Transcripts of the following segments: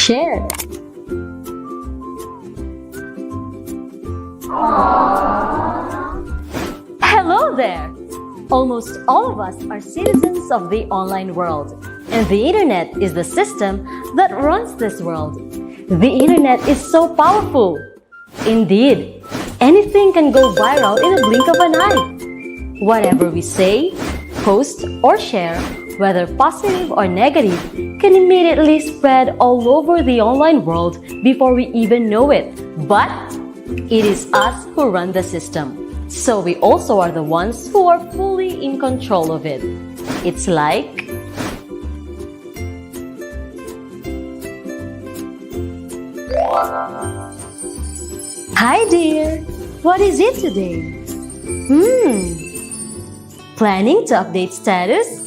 Share. Hello there! Almost all of us are citizens of the online world, and the internet is the system that runs this world. The internet is so powerful. Indeed, anything can go viral in a blink of an eye. Whatever we say, post, or share, whether positive or negative, can immediately spread all over the online world before we even know it. But it is us who run the system. So we also are the ones who are fully in control of it. It's like... Hi dear! What is it today? Planning to update status?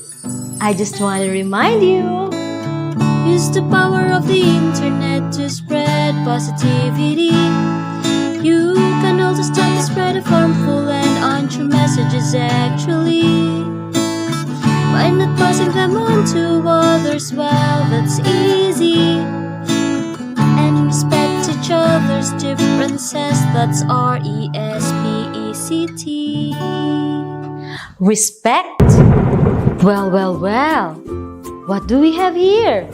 I just want to remind you. Use the power of the internet to spread positivity. You can also stop the spread of harmful and untrue messages actually. By not passing them on to others, well, that's easy. And respect each other's differences, that's RESPECT. Respect? Well. What do we have here?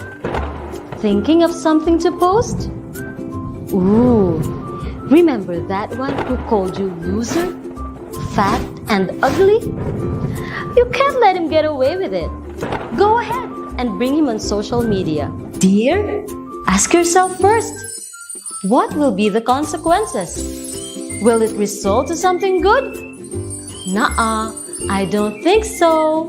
Thinking of something to post? Ooh, remember that one who called you loser, fat, and ugly? You can't let him get away with it. Go ahead and bring him on social media. Dear, ask yourself first, what will be the consequences? Will it result to something good? Nuh-uh, I don't think so.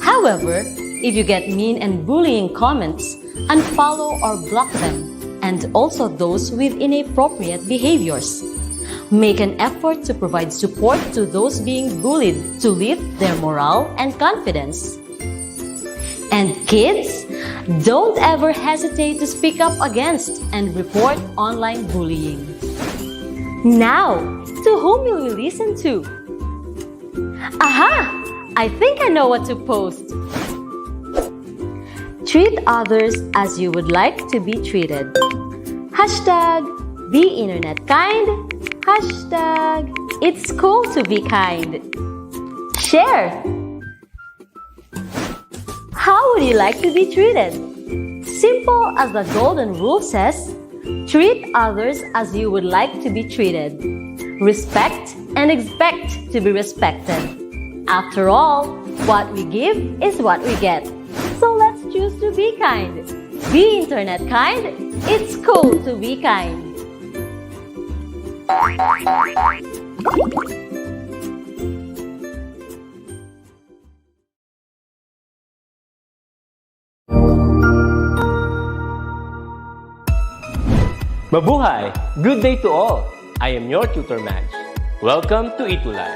However, if you get mean and bullying comments, unfollow or block them, and also those with inappropriate behaviors. Make an effort to provide support to those being bullied to lift their morale and confidence. And kids, don't ever hesitate to speak up against and report online bullying. Now, to whom will we listen to? Aha! I think I know what to post. Treat others as you would like to be treated. Hashtag be internet kind. Hashtag it's cool to be kind. Share. How would you like to be treated? Simple as the golden rule says, treat others as you would like to be treated. Respect and expect to be respected. After all, what we give is what we get. So let's choose to be kind. Be internet kind. It's cool to be kind. Mabuhay! Good day to all! I am your tutor Madge. Welcome to ETUlay,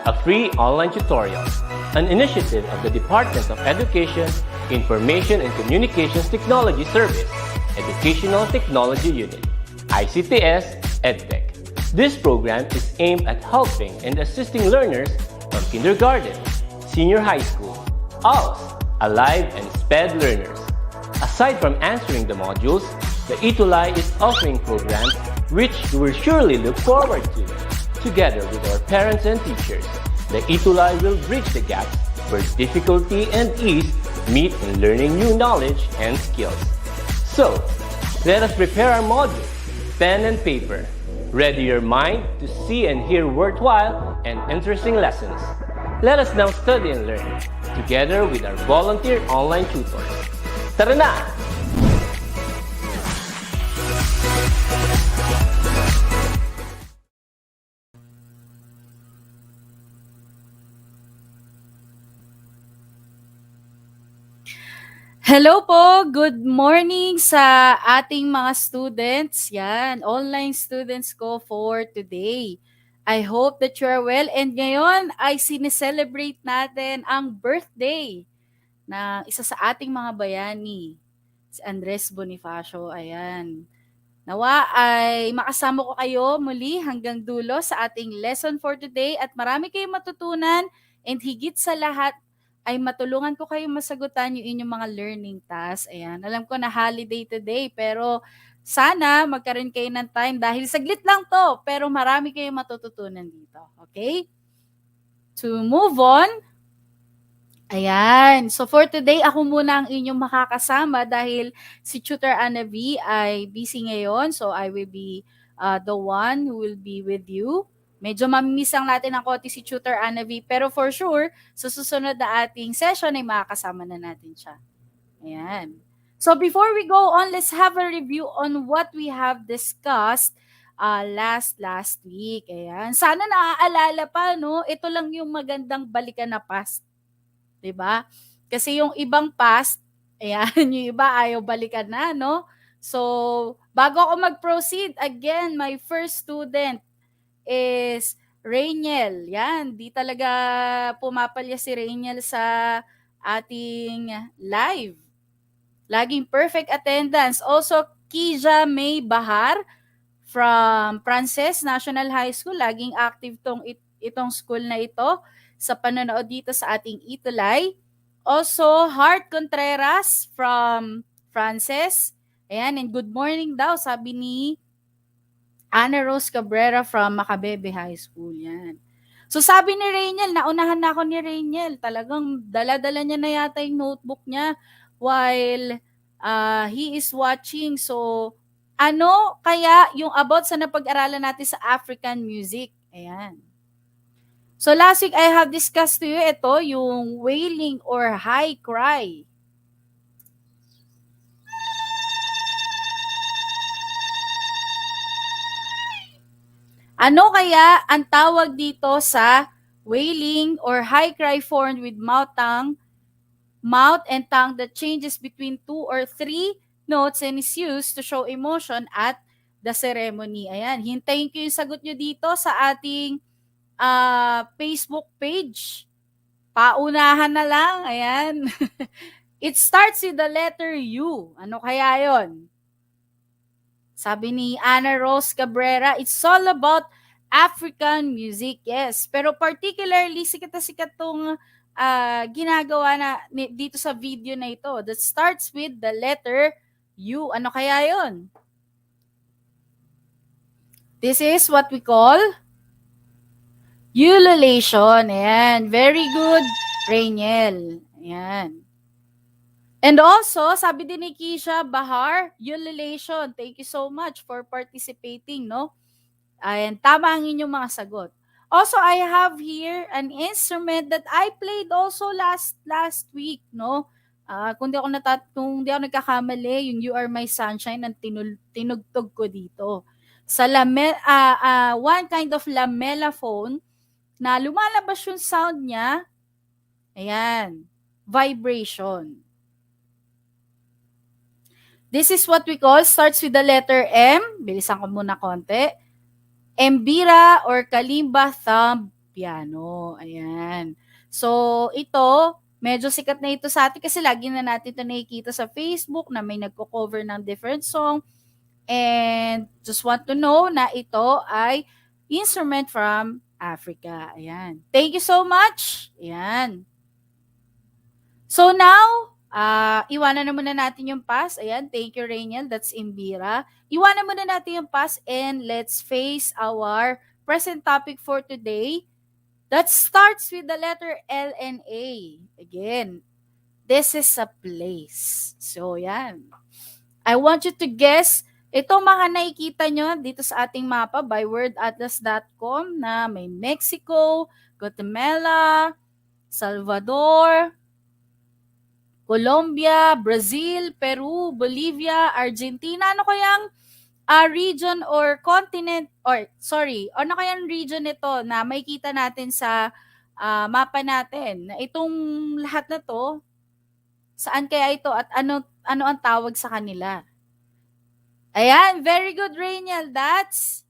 a free online tutorial, an initiative of the Department of Education, Information and Communications Technology Service, Educational Technology Unit, ICTS EdTech. This program is aimed at helping and assisting learners from kindergarten, senior high school, ALS, Alive, and SPED learners. Aside from answering the modules, the ETUlay is offering programs which you will surely look forward to. Together with our parents and teachers, the ETUlay will bridge the gaps where difficulty and ease meet in learning new knowledge and skills. So, let us prepare our modules, pen and paper. Ready your mind to see and hear worthwhile and interesting lessons. Let us now study and learn, together with our volunteer online tutors. Tara na! Hello po, good morning sa ating mga students. Yan, online students ko for today. I hope that you are well and ngayon ay sineselebrate natin ang birthday ng isa sa ating mga bayani, si Andres Bonifacio. Ayan. Nawa ay makasama ko kayo muli hanggang dulo sa ating lesson for today at marami kayong matutunan and higit sa lahat ay matulungan ko kayong masagutan yung inyong mga learning tasks. Ayan, alam ko na holiday today, pero sana magkaroon kayo ng time dahil saglit lang to, pero marami kayong matututunan dito. Okay? To move on, ayan. So for today, ako muna ang inyong makakasama dahil si Tutor Anna V ay busy ngayon. So I will be the one who will be with you. Medyo mamimiss lang natin ang konti si Tutor Anna V. Pero for sure, sa susunod na ating session ay makakasama na natin siya. Ayan. So before we go on, let's have a review on what we have discussed last week. Ayan. Sana naaalala pa, no? Ito lang yung magandang balikan na past. 'Di ba? Kasi yung ibang past, ayan, yung iba ayaw balikan na, no? So, bago ako mag-proceed, again, my first student is Rainiel. Yan, di talaga pumapalya si Rainiel sa ating live. Laging perfect attendance. Also, Kija May Bahar from Frances National High School. Laging active itong school na ito sa panonood dito sa ating ETUlay. Also, Heart Contreras from Frances. Ayan, and good morning daw, sabi ni Ana Rose Cabrera from Macabebe High School. Yan. So sabi ni Rainiel, naunahan na ako ni Rainiel. Talagang dala-dala niya na yata yung notebook niya while he is watching. So ano kaya yung about sa napag-aralan natin sa African music? Ayan. So last week I have discussed to you ito, yung wailing or high cry. Ano kaya ang tawag dito sa wailing or high cry formed with mouth and tongue that changes between 2 or 3 notes and is used to show emotion at the ceremony? Ayan, hintayin ko yung sagot nyo dito sa ating Facebook page. Paunahan na lang, ayan. It starts with the letter U. Ano kaya yon? Sabi ni Ana Rose Cabrera, it's all about African music. Yes, pero particularly sikat na sikat tong ginagawa na dito sa video na ito that starts with the letter U. Ano kaya yon? This is what we call Eulation. Ayan, very good, Rainiel. Ayan. And also, sabi din ni Kisha Bahar, Eulation. Thank you so much for participating, no? And tama ang inyong mga sagot. Also, I have here an instrument that I played also last week, no? Kung di ako nagkakamali, yung You Are My Sunshine ang tinugtog ko dito. Sa one kind of lamella phone na lumalabas yung sound niya. Ayan, vibration. This is what we call, starts with the letter M. Bilisan ko muna konti. Mbira or kalimba thumb piano. Ayan. So, ito, medyo sikat na ito sa atin kasi lagi na natin ito nakikita sa Facebook na may nagko-cover ng different song. And just want to know na ito ay instrument from Africa. Ayan. Thank you so much. Ayan. So now, iwanan na muna natin yung past. Ayan, thank you, Rainiel. That's Imbira. Iwanan muna natin yung past and let's face our present topic for today. That starts with the letter L and A. Again, this is a place. So, yan. I want you to guess itong mga nakikita nyo dito sa ating mapa by wordatlas.com na may Mexico, Guatemala, Salvador, Colombia, Brazil, Peru, Bolivia, Argentina. Ano kayang region or continent, ano kayang region ito na makikita natin sa mapa natin? Itong lahat na to, saan kaya ito at ano ang tawag sa kanila? Ayan, very good, Rainiel. That's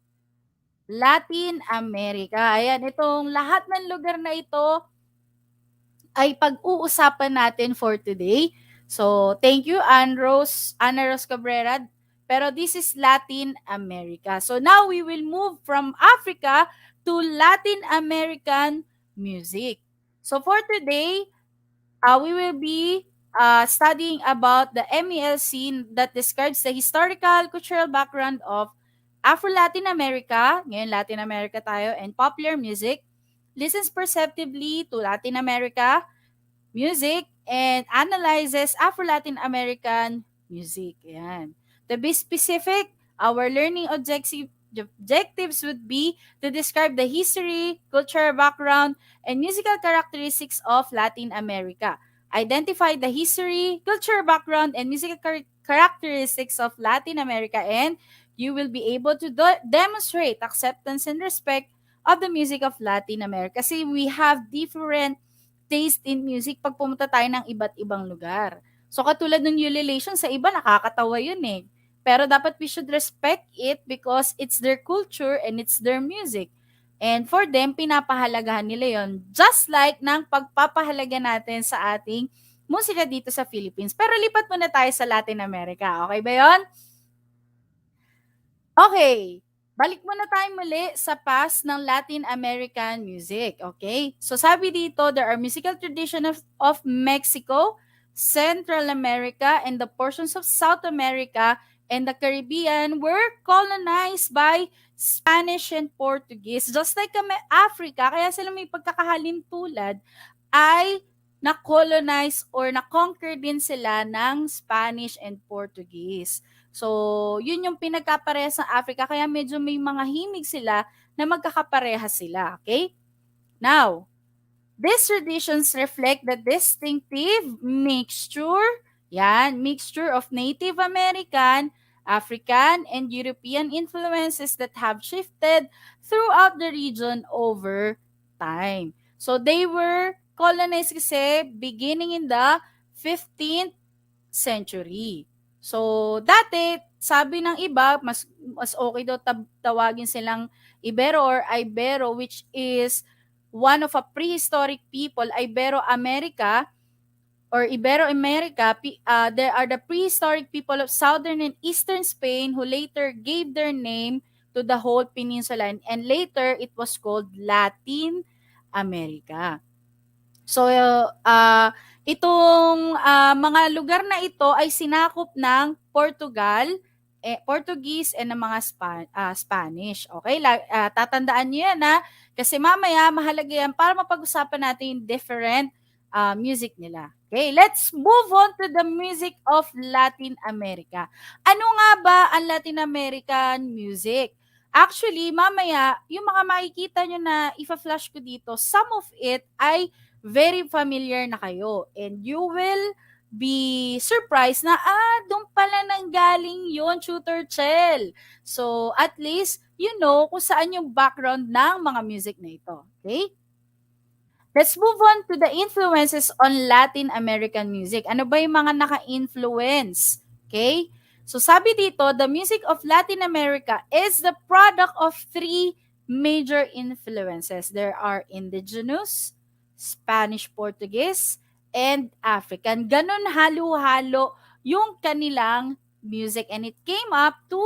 Latin America. Ayan, itong lahat ng lugar na ito ay pag-uusapan natin for today. So, thank you, Ana Rose Cabrera. Pero this is Latin America. So, now we will move from Africa to Latin American music. So, for today, we will be studying about the MELC that describes the historical, cultural background of Afro-Latin America, ngayon Latin America tayo, and popular music, listens perceptively to Latin America, music and analyzes Afro-Latin American music. Ayan. To be specific, our learning objectives would be to describe the history, cultural background, and musical characteristics of Latin America. Identify the history, cultural background, and musical characteristics of Latin America, and you will be able to demonstrate acceptance and respect of the music of Latin America. Kasi we have different taste in music pag pumunta tayo ng iba't ibang lugar. So katulad ng Eulation, sa iba nakakatawa yun eh. Pero dapat we should respect it because it's their culture and it's their music. And for them, pinapahalagahan nila yon. Just like ng pagpapahalaga natin sa ating musika dito sa Philippines. Pero lipat muna tayo sa Latin America. Okay ba yon? Okay. Balik muna tayo muli sa past ng Latin American music, okay? So sabi dito, there are musical traditions of Mexico, Central America, and the portions of South America and the Caribbean were colonized by Spanish and Portuguese. Just like Africa, kaya sila may pagkakahalin tulad, ay na-colonize or na-conquer din sila ng Spanish and Portuguese. So, yun yung pinagkaparehas ng Africa, kaya medyo may mga himig sila na magkakaparehas sila, okay? Now, these traditions reflect the distinctive mixture of Native American, African, and European influences that have shifted throughout the region over time. So, they were colonized kasi beginning in the 15th century. So, dati, sabi ng iba, mas okay daw tawagin silang Ibero or Ibero, which is one of a prehistoric people, Ibero-America or Ibero-America. There are the prehistoric people of southern and eastern Spain who later gave their name to the whole peninsula, and later it was called Latin America. So, itong mga lugar na ito ay sinakop ng Portuguese and ng mga Spanish. Okay? Tatandaan niyo yan ha? Kasi mamaya mahalaga yan para mapag-usapan natin yung different music nila. Okay, let's move on to the music of Latin America. Ano nga ba ang Latin American music? Actually, mamaya, yung mga makikita nyo na ifa-flash ko dito, some of it ay very familiar na kayo. And you will be surprised na, doon pala nanggaling yon, Tutor Chel. So, at least, you know kung saan yung background ng mga music na ito. Okay? Let's move on to the influences on Latin American music. Ano ba yung mga naka-influence? Okay? So sabi dito, the music of Latin America is the product of three major influences. There are indigenous, Spanish, Portuguese, and African. Ganon halo-halo yung kanilang music. And it came up to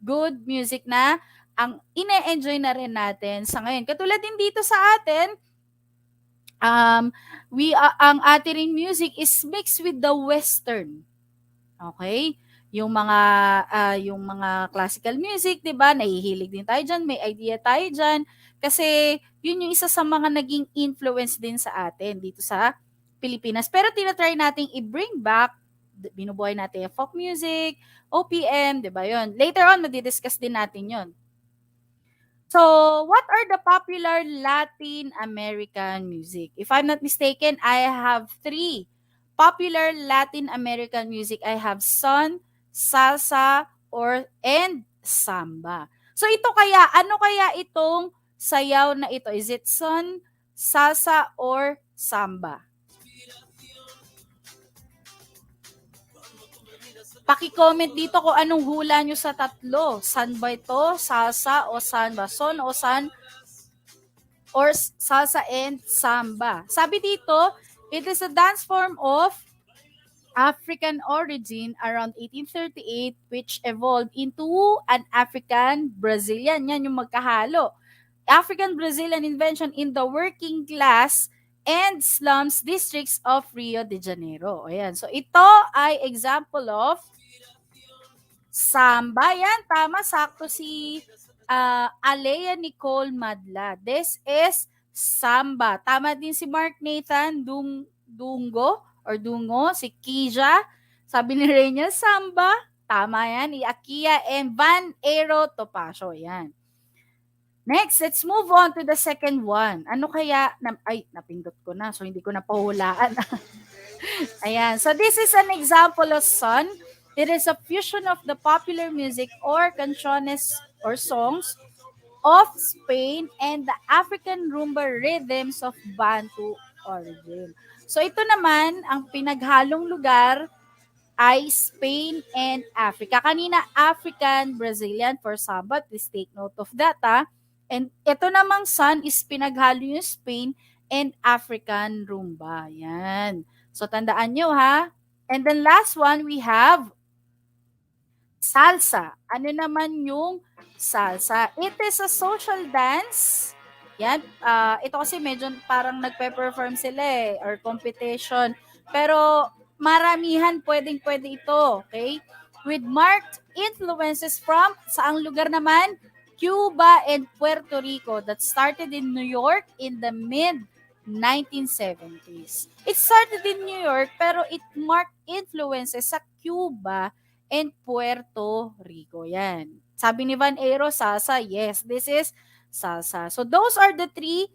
good music na ang ine-enjoy na rin natin sa ngayon. Katulad din dito sa atin, ang ating ring music is mixed with the western. Okay? Yung mga classical music, 'di ba? Nahihilig din tayo diyan, may idea tayo diyan kasi yun yung isa sa mga naging influence din sa atin dito sa Pilipinas. Pero tinatry nating i-bring back, binubuhay natin yung folk music, OPM, 'di ba? Yun. Later on madi-discuss din natin 'yon. So, what are the popular Latin American music? If I'm not mistaken, I have three popular Latin American music. I have son, salsa, and samba. So, ano kaya itong sayaw na ito? Is it son, salsa, or samba? Paki-comment dito kung anong hula nyo sa tatlo. San ba ito? Salsa o samba? Son o san? Or salsa and samba. Sabi dito, it is a dance form of African origin around 1838 which evolved into an African-Brazilian. Yan yung magkahalo. African-Brazilian invention in the working class and slums districts of Rio de Janeiro. Ayan. So ito ay example of samba. Yan, tama, sakto si Alea Nicole Madla. This is samba. Tama din si Mark Nathan Dungo or Dungo, si Kija. Sabi ni Reyna, samba. Tama yan. Iakia and Van Aero Topacio. Yan. Next, let's move on to the second one. Ano kaya, napindot ko na, so hindi ko na pahulaan. Ayan. So this is an example of son. It is a fusion of the popular music or canciones or songs of Spain and the African rumba rhythms of Bantu origin. So ito naman, ang pinaghalong lugar ay Spain and Africa. Kanina, African, Brazilian for samba. Please take note of that, ha? And ito namang son is pinaghalo yung Spain and African rumba. Yan. So, tandaan nyo, ha? And then last one, we have salsa. Ano naman yung salsa? It is a social dance. Yan. Ito kasi medyo parang nagpe-perform sila or competition. Pero maramihan pwedeng-pwede ito. Okay? With marked influences from saang lugar naman? Cuba and Puerto Rico that started in New York in the mid-1970s. It started in New York pero it marked influences sa Cuba and Puerto Rico. Yan. Sabi ni Van Aero, salsa. Yes, this is salsa. So those are the three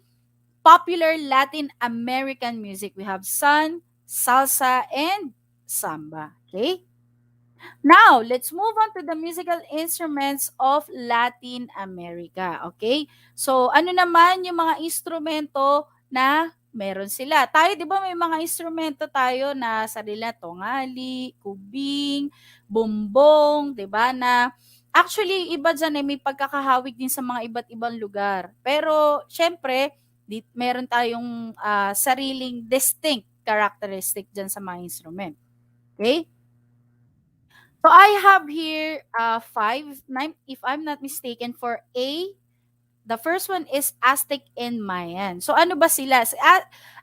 popular Latin American music. We have son, salsa, and samba. Okay? Now, let's move on to the musical instruments of Latin America. Okay? So, ano naman yung mga instrumento na meron sila? Tayo, di ba may mga instrumento tayo na sarili na tungali, kubing, bumbong, di ba, na actually, iba dyan may pagkakahawig din sa mga iba't ibang lugar. Pero, syempre, meron tayong sariling distinct characteristic dyan sa mga instrument. Okay? So I have here nine, if I'm not mistaken, for A. The first one is Aztec and Mayan. So ano ba sila?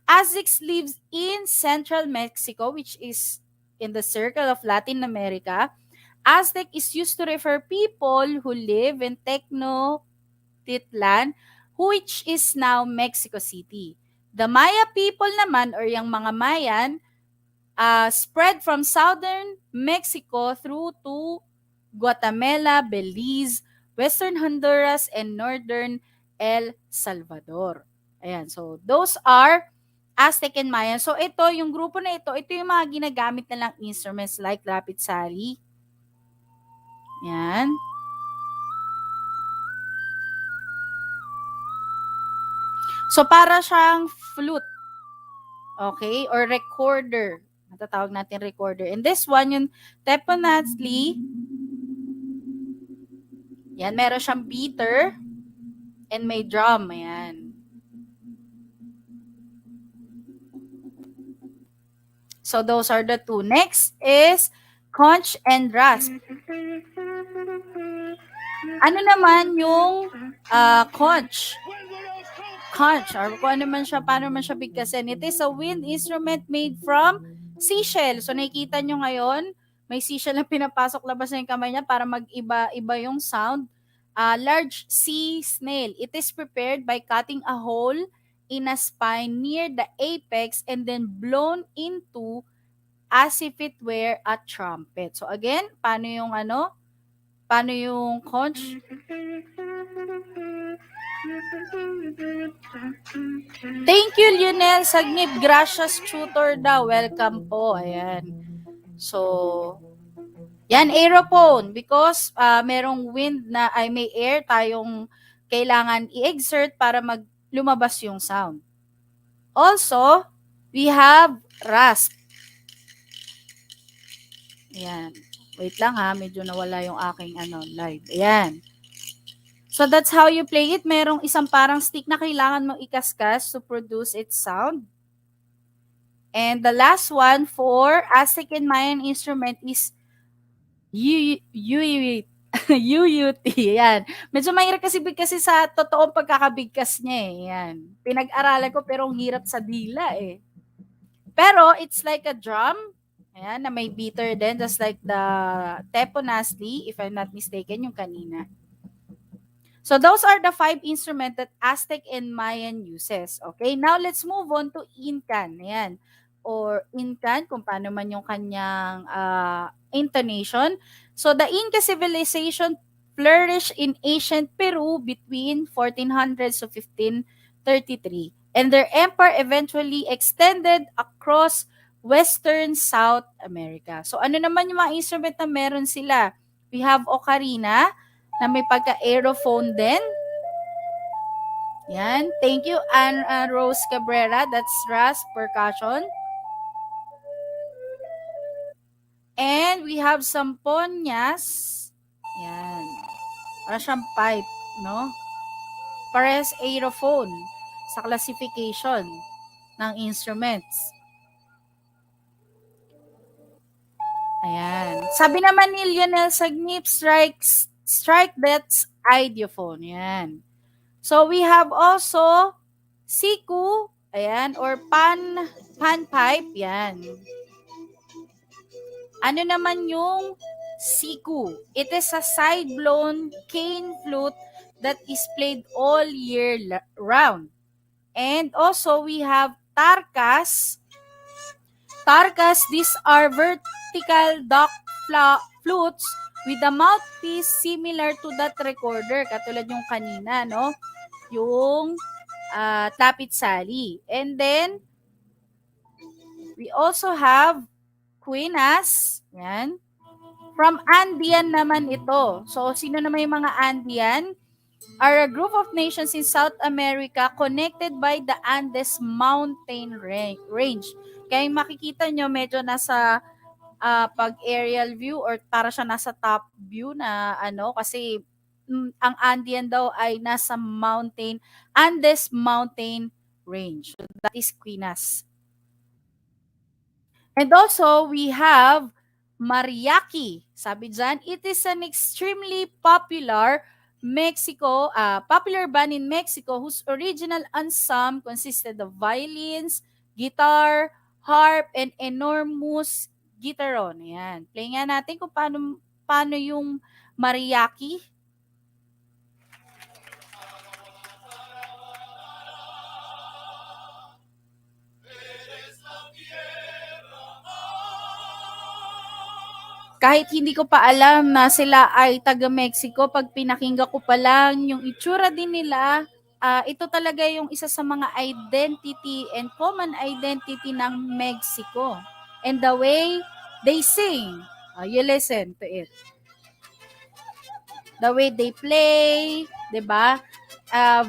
Aztecs lives in central Mexico, which is in the circle of Latin America. Aztec is used to refer people who live in Tenochtitlan, which is now Mexico City. The Maya people naman, or yung mga Mayan, spread from southern Mexico through to Guatemala, Belize, western Honduras, and northern El Salvador. Ayan, so those are Aztec and Mayan. So ito, yung grupo na ito yung mga ginagamit na lang instruments like rapid sali. Yan. So para siyang flute. Okay? Or recorder. Matatawag natin recorder. And this one, yung teponazli. Yan, meron siyang beater. And may drum. Ayan. So those are the two. Next is conch and rasp. Ano naman yung conch? Conch, or kung ano man siya, paano man siya bigkasin. It is a wind instrument made from seashell. So nakikita nyo ngayon, may seashell na pinapasok labas na yung kamay niya para mag-iba yung sound. Large sea snail. It is prepared by cutting a hole in a spine near the apex and then blown into as if it were a trumpet. So again, paano yung conch? Thank you, Lionel Sagnip. Gracias, tutor daw. Welcome po. Ayan. So, yan, aerophone. Because merong wind na, may air tayong kailangan i-exert para lumabas yung sound. Also, we have rasp. Ayan. Wait lang ha, medyo nawala yung aking live. Ayan. So that's how you play it. Merong isang parang stick na kailangan mong ikaskas to produce its sound. And the last one for Aztec and Mayan instrument is UUT, yan. Medyo mahirap kasi sa totoong pagkakabigkas niya eh. Yan. Pinag-aralan ko pero ang hirap sa dila eh. Pero it's like a drum. Ayan, na may beater din, just like the teponazli, if I'm not mistaken, yung kanina. So those are the 5 instruments that Aztec and Mayan uses. Okay, now let's move on to Incan. Ayan. Or Incan, kung paano man yung kanyang intonation. So the Inca civilization flourished in ancient Peru between 1400s to 1533. And their empire eventually extended across Western South America. So ano naman yung mga instrument na meron sila? We have ocarina, na may pagka-aerophone din. Yan. Thank you, Anne Rose Cabrera. That's Ras Percussion. And we have some ponyas. Yan. Para siyang pipe, no? Parehas aerophone sa classification ng instruments. Ayan. Sabi naman ni Lionel Sagnip, strike that's idiophone. Yan. So we have also siku, ayan, or panpipe, yan. Ano naman yung siku? It is a side-blown cane flute that is played all year round. And also we have tarkas. Tarkas, these are vertical duck flutes with a mouthpiece similar to that recorder, katulad yung kanina, no? Yung tapit sali. And then, we also have Quinas. Yan. From Andean naman ito. So, sino naman yung mga Andean? Are a group of nations in South America connected by the Andes mountain range. Kaya makikita nyo, medyo nasa pag aerial view or para siya nasa top view na ano, kasi ang Andean daw ay nasa Andes mountain range. So that is Quinas. And also, we have Mariachi. Sabi dyan, it is an extremely popular popular band in Mexico whose original ensemble consisted of violins, guitar, harp, and enormous gitaron. Ayan. Play nga natin kung paano yung mariachi. Kahit hindi ko pa alam na sila ay taga-Mexico, pag pinakinggan ko pa lang yung itsura din nila, ito talaga yung isa sa mga identity and common identity ng Mexico. And the way they sing, you listen to it. The way they play, 'di ba?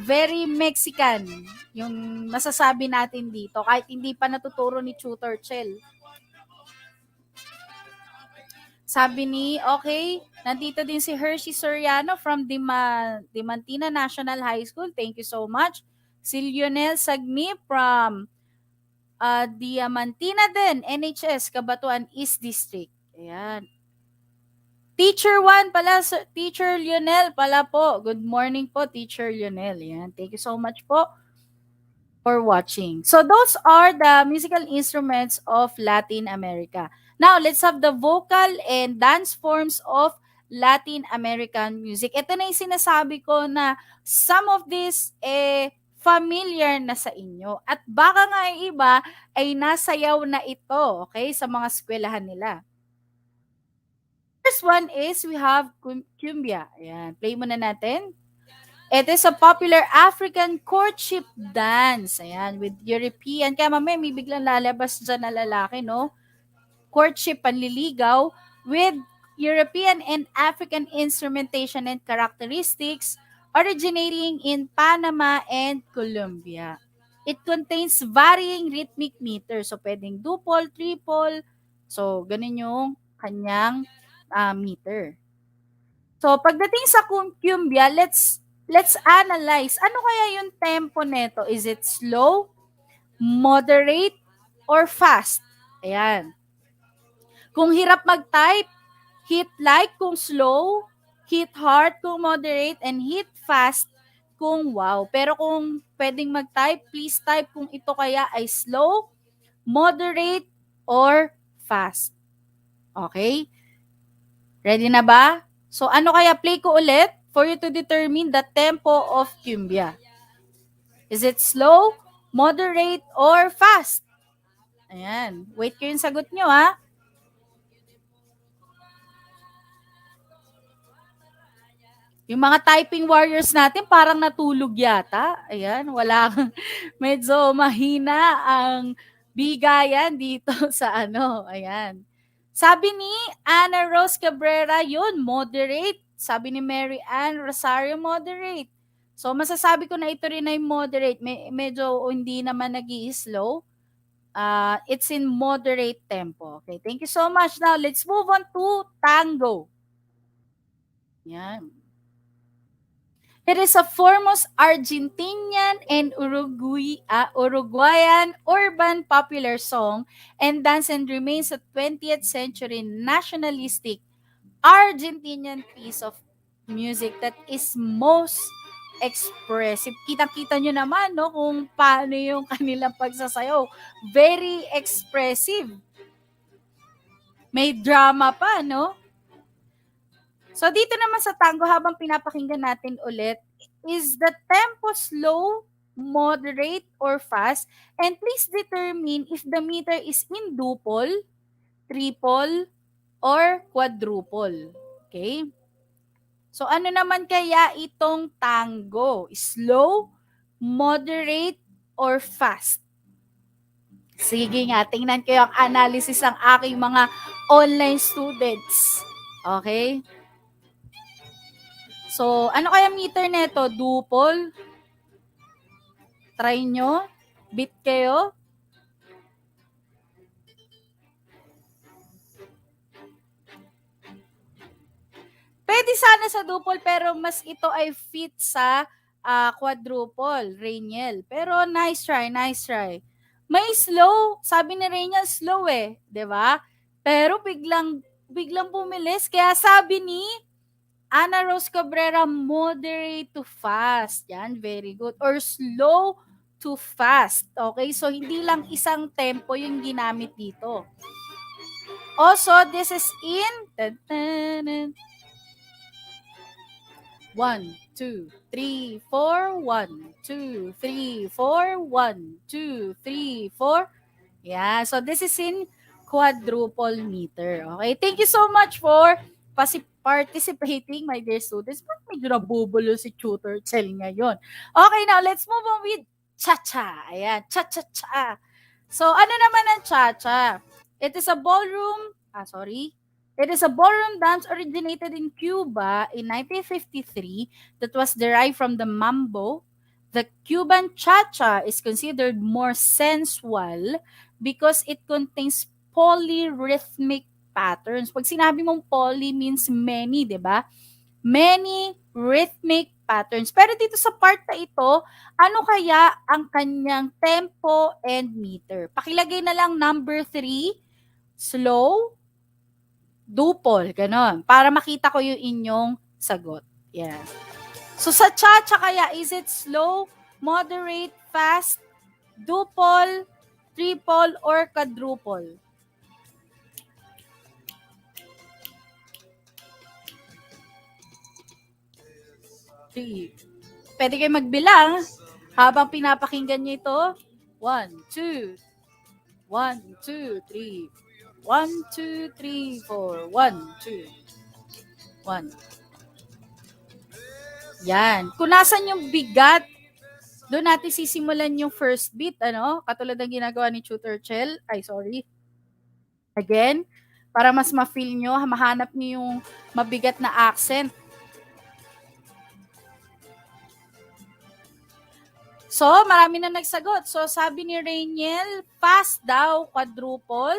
Very Mexican yung masasabi natin dito kahit hindi pa natuturo ni Tutor Chel. Sabi ni, okay, nandito din si Hershey Soriano from Dimantina National High School. Thank you so much. Si Lionel Sagni from Diamantina din, NHS, Cabanatuan East District. Ayan. Teacher 1 pala, Teacher Lionel pala po. Good morning po, Teacher Lionel. Ayan. Thank you so much po for watching. So those are the musical instruments of Latin America. Now, let's have the vocal and dance forms of Latin American music. Ito na yung sinasabi ko na some of this familiar na sa inyo. At baka nga yung iba ay nasayaw na ito, okay, sa mga eskwelahan nila. First one is we have cumbia. Ayan, play muna natin. It is a popular African courtship dance. Ayan, with European. Kaya mamaya may biglang lalabas dyan na lalaki, no? Courtship, panliligaw, with European and African instrumentation and characteristics originating in Panama and Colombia. It contains varying rhythmic meters. So, pwedeng duple, triple. So, ganun yung kanyang meter. So, pagdating sa cumbia, let's analyze. Ano kaya yung tempo nito? Is it slow, moderate, or fast? Ayan. Kung hirap mag-type, hit like. Kung slow, hit hard kung moderate, and hit fast kung wow. Pero kung pwedeng mag-type, please type kung ito kaya ay slow, moderate, or fast. Okay? Ready na ba? So ano kaya, play ko ulit for you to determine the tempo of cumbia. Is it slow, moderate, or fast? Ayan. Wait ko yung sagot nyo, ha? Yung mga typing warriors natin parang natulog yata. Ayan, medyo mahina ang bigayan dito sa ayan. Sabi ni Ana Rose Cabrera, yun, moderate. Sabi ni Mary Ann Rosario, moderate. So, masasabi ko na ito rin ay moderate. Medyo hindi naman nag-i-slow. It's in moderate tempo. Okay, thank you so much. Now, let's move on to tango. Yan. It is a foremost Argentinian and Uruguayan urban popular song and dance and remains a 20th century nationalistic Argentinian piece of music that is most expressive. Kita-kita nyo naman, no, kung paano yung kanilang pagsasayaw. Very expressive. May drama pa, no? So, dito naman sa tango, habang pinapakinggan natin ulit, is the tempo slow, moderate, or fast? And please determine if the meter is in duple, triple, or quadruple. Okay? So, ano naman kaya itong tango? Slow, moderate, or fast? Sige nga, tingnan ko yung analysis ng aking mga online students. Okay? So, ano kaya meter neto? Duple? Try nyo? Bit kayo? Pwede sana sa duple, pero mas ito ay fit sa quadruple, Rainiel. Pero nice try, nice try. May slow, sabi ni Rainiel, slow eh, 'di ba? Pero biglang bumilis, kaya sabi ni Ana Rose Cabrera, moderate to fast. Yan, very good. Or slow to fast. Okay? So, hindi lang isang tempo yung ginamit dito. Also, this is in 1, 2, 3, 4, 1, 2, 3, 4, 1, 2, 3, 4. Yeah, so this is in quadruple meter. Okay, thank you so much for participating, my dear students. Ba't medyo nabubulo si Tutor Chel ngayon? Okay, now let's move on with ChaCha. Ayan, ChaCha. So, ano naman ang ChaCha? It is a ballroom dance originated in Cuba in 1953 that was derived from the mambo. The Cuban ChaCha is considered more sensual because it contains polyrhythmic patterns. Pag sinabi mong poly means many, di ba? Many rhythmic patterns. Pero dito sa part na ito, ano kaya ang kanyang tempo and meter? Pakilagay na lang number 3, slow, duple, ganon. Para makita ko yung inyong sagot. Yeah. So sa ChaCha kaya, is it slow, moderate, fast, duple, triple, or quadruple? Pwede kayo magbilang habang pinapakinggan nyo ito. 1, 2, 1, 2, 3, 1, 2, 3, 4, 1, 2, 1. Yan. Kung nasan yung bigat, doon natin sisimulan yung first beat, katulad ng ginagawa ni Tutor Chel. Again, para mas ma-feel nyo, mahanap nyo yung mabigat na accent. So, marami na nagsagot. So, sabi ni Rainiel, fast daw, quadruple.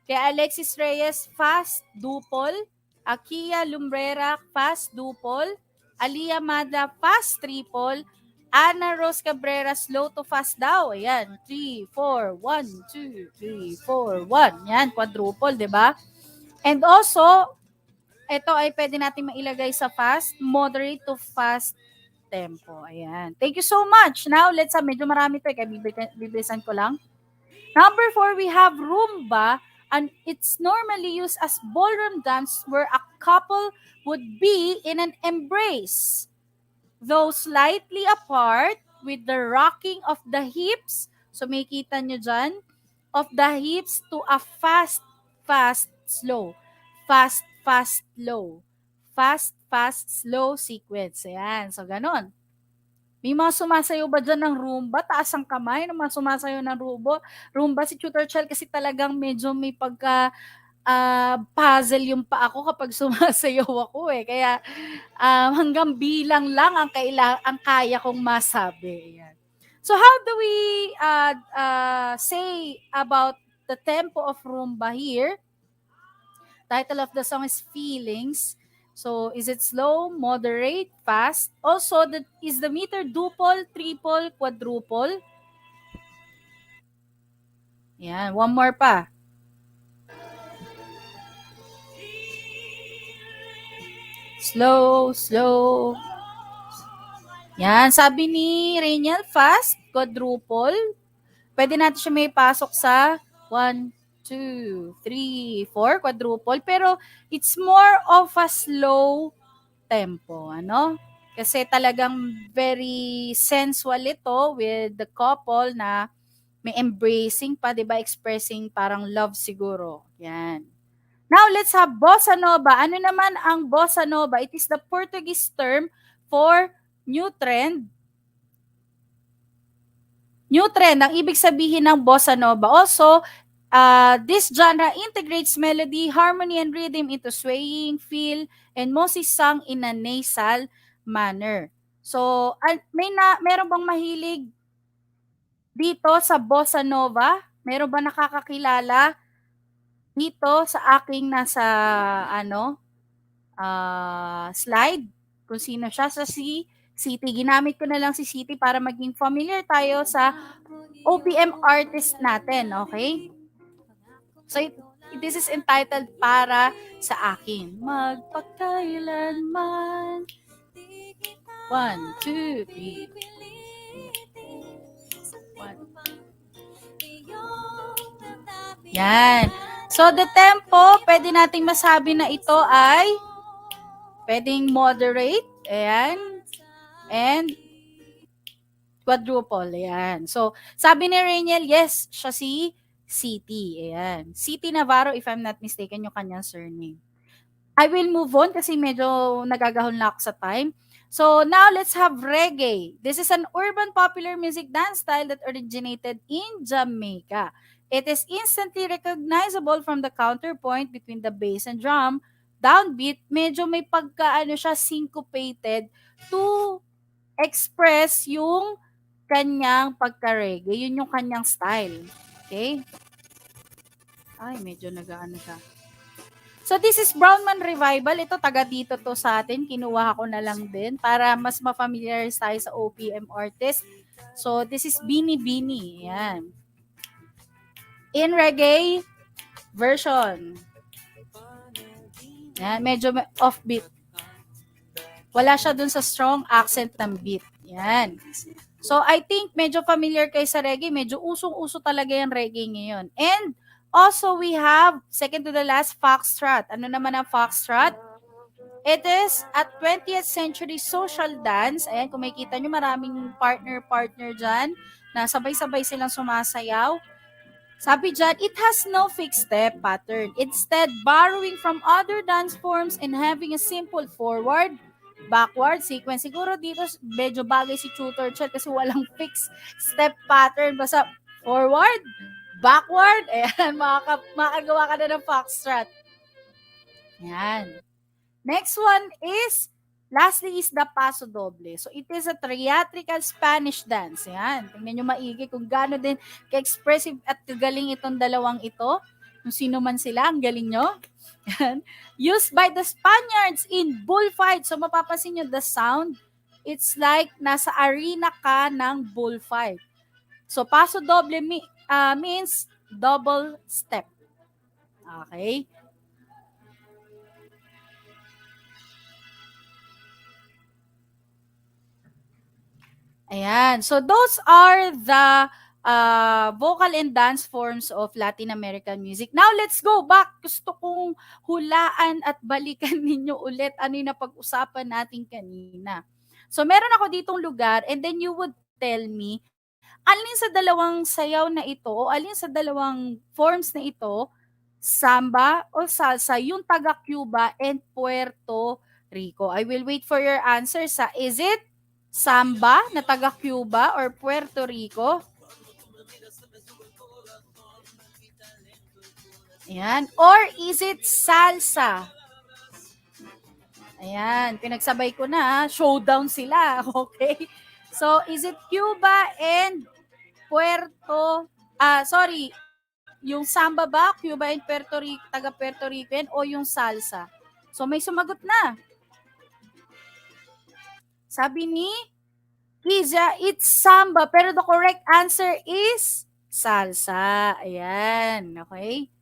Kay Alexis Reyes, fast, duple. Akia Lumbrera, fast, duple. Alia Mada, fast, triple. Ana Rose Cabrera, slow to fast daw. Ayan, 3, 4, 1, 2, 3, 4, 1. Yan, quadruple, di ba? And also, ito ay pwede natin mailagay sa fast, moderate to fast tempo. Ayan. Thank you so much. Now, let's medyo marami to, kaya bibilisan ko lang. Number 4, we have rumba, and it's normally used as ballroom dance where a couple would be in an embrace, though slightly apart, with the rocking of the hips. So may kita nyo dyan, of the hips to a fast, fast, slow. Fast, fast, slow. Fast, fast, slow sequence. Ayan. So, ganon. May mga sumasayaw ba dyan ng rumba? Taas ang kamay ng mga sumasayaw ng rumba. Si Tutor Chel kasi talagang medyo may pagka puzzle yung pa ako kapag sumasayaw ako eh. Kaya hanggang bilang lang ang kaya kong masabi. Ayan. So how do we say about the tempo of rumba here? Title of the song is Feelings. So, is it slow, moderate, fast? Also, is the meter duple, triple, quadruple? Yan, one more pa. Slow, slow. Yan, sabi ni Rainiel, fast, quadruple. Pwede natin siya may pasok sa 1, 2, 3, 4, quadruple. Pero, it's more of a slow tempo, ano? Kasi talagang very sensual ito with the couple na may embracing pa, 'di ba? Expressing parang love siguro. Yan. Now, let's have Bossa Nova. Ano naman ang Bossa Nova? It is the Portuguese term for new trend. New trend, ang ibig sabihin ng Bossa Nova. Also, this genre integrates melody, harmony, and rhythm into swaying, feel, and mostly sung in a nasal manner. So, meron bang mahilig dito sa Bossa Nova? Meron ba nakakakilala dito sa aking nasa slide? Kung sino siya sa City. Ginamit ko na lang si City para maging familiar tayo sa OPM artist natin, okay? So, this is entitled Para sa Akin. Magpakailanman. 1, 2, 3. 1. Yan. So, the tempo, pwede nating masabi na ito ay pwedeng moderate. Ayan. And quadruple. Ayan. So, sabi ni Rainiel, yes, siya si City. Ayan. City Navarro, if I'm not mistaken, yung kanyang surname. I will move on kasi medyo nagagahon na ako sa time. So, now let's have reggae. This is an urban popular music dance style that originated in Jamaica. It is instantly recognizable from the counterpoint between the bass and drum. Downbeat, medyo may siya, syncopated to express yung kanyang pagka-reggae. Yun yung kanyang style. Okay? Ay, medyo nagaano siya. So, this is Brownman Revival. Ito, taga dito to sa atin. Kinuha ko na lang din para mas ma-familiarize tayo sa OPM artist. So, this is Bini Bini. Yan. In reggae version. Yan, medyo offbeat. Wala siya dun sa strong accent ng beat. Yan. So, I think medyo familiar kayo sa reggae. Medyo usong-uso talaga yung reggae ngayon. And also, we have, second to the last, foxtrot. Ano naman ang foxtrot? It is a 20th century social dance. Ayan, kung makikita nyo, maraming partner-partner dyan na sabay-sabay silang sumasayaw. Sabi dyan, it has no fixed step pattern. Instead, borrowing from other dance forms and having a simple forward, backward sequence. Siguro dito medyo bagay si Tutor Chat kasi walang fixed step pattern. Basta forward, backward, ayan, makagawa ka na ng foxtrot. Ayan. Next one is, lastly is the paso doble. So, it is a theatrical Spanish dance. Ayan. Tingnan nyo maigi kung gaano din ka-expressive at kagaling itong dalawang ito. Kung sino man sila, ang galing nyo. Ayan. Used by the Spaniards in bullfight. So, mapapansin nyo, the sound, it's like nasa arena ka ng bullfight. So, paso doble means double step. Okay? Ayan. So those are the vocal and dance forms of Latin American music. Now let's go back. Gusto kong hulaan at balikan ninyo ulit ano yung napag-usapan natin kanina. So meron ako ditong lugar and then you would tell me alin sa dalawang sayaw na ito o alin sa dalawang forms na ito, samba o salsa, yung taga Cuba and Puerto Rico. I will wait for your answer sa is it samba na taga Cuba or Puerto Rico? Ayan. Or is it salsa? Ayan, pinagsabay ko na. Showdown sila. Okay? So, is it Cuba and sorry, yung samba ba, Cuba and Puerto Rico, taga Puerto Rican o yung salsa? So, may sumagot na. Sabi ni Kiza, it's samba, pero the correct answer is salsa. Ayan, okay?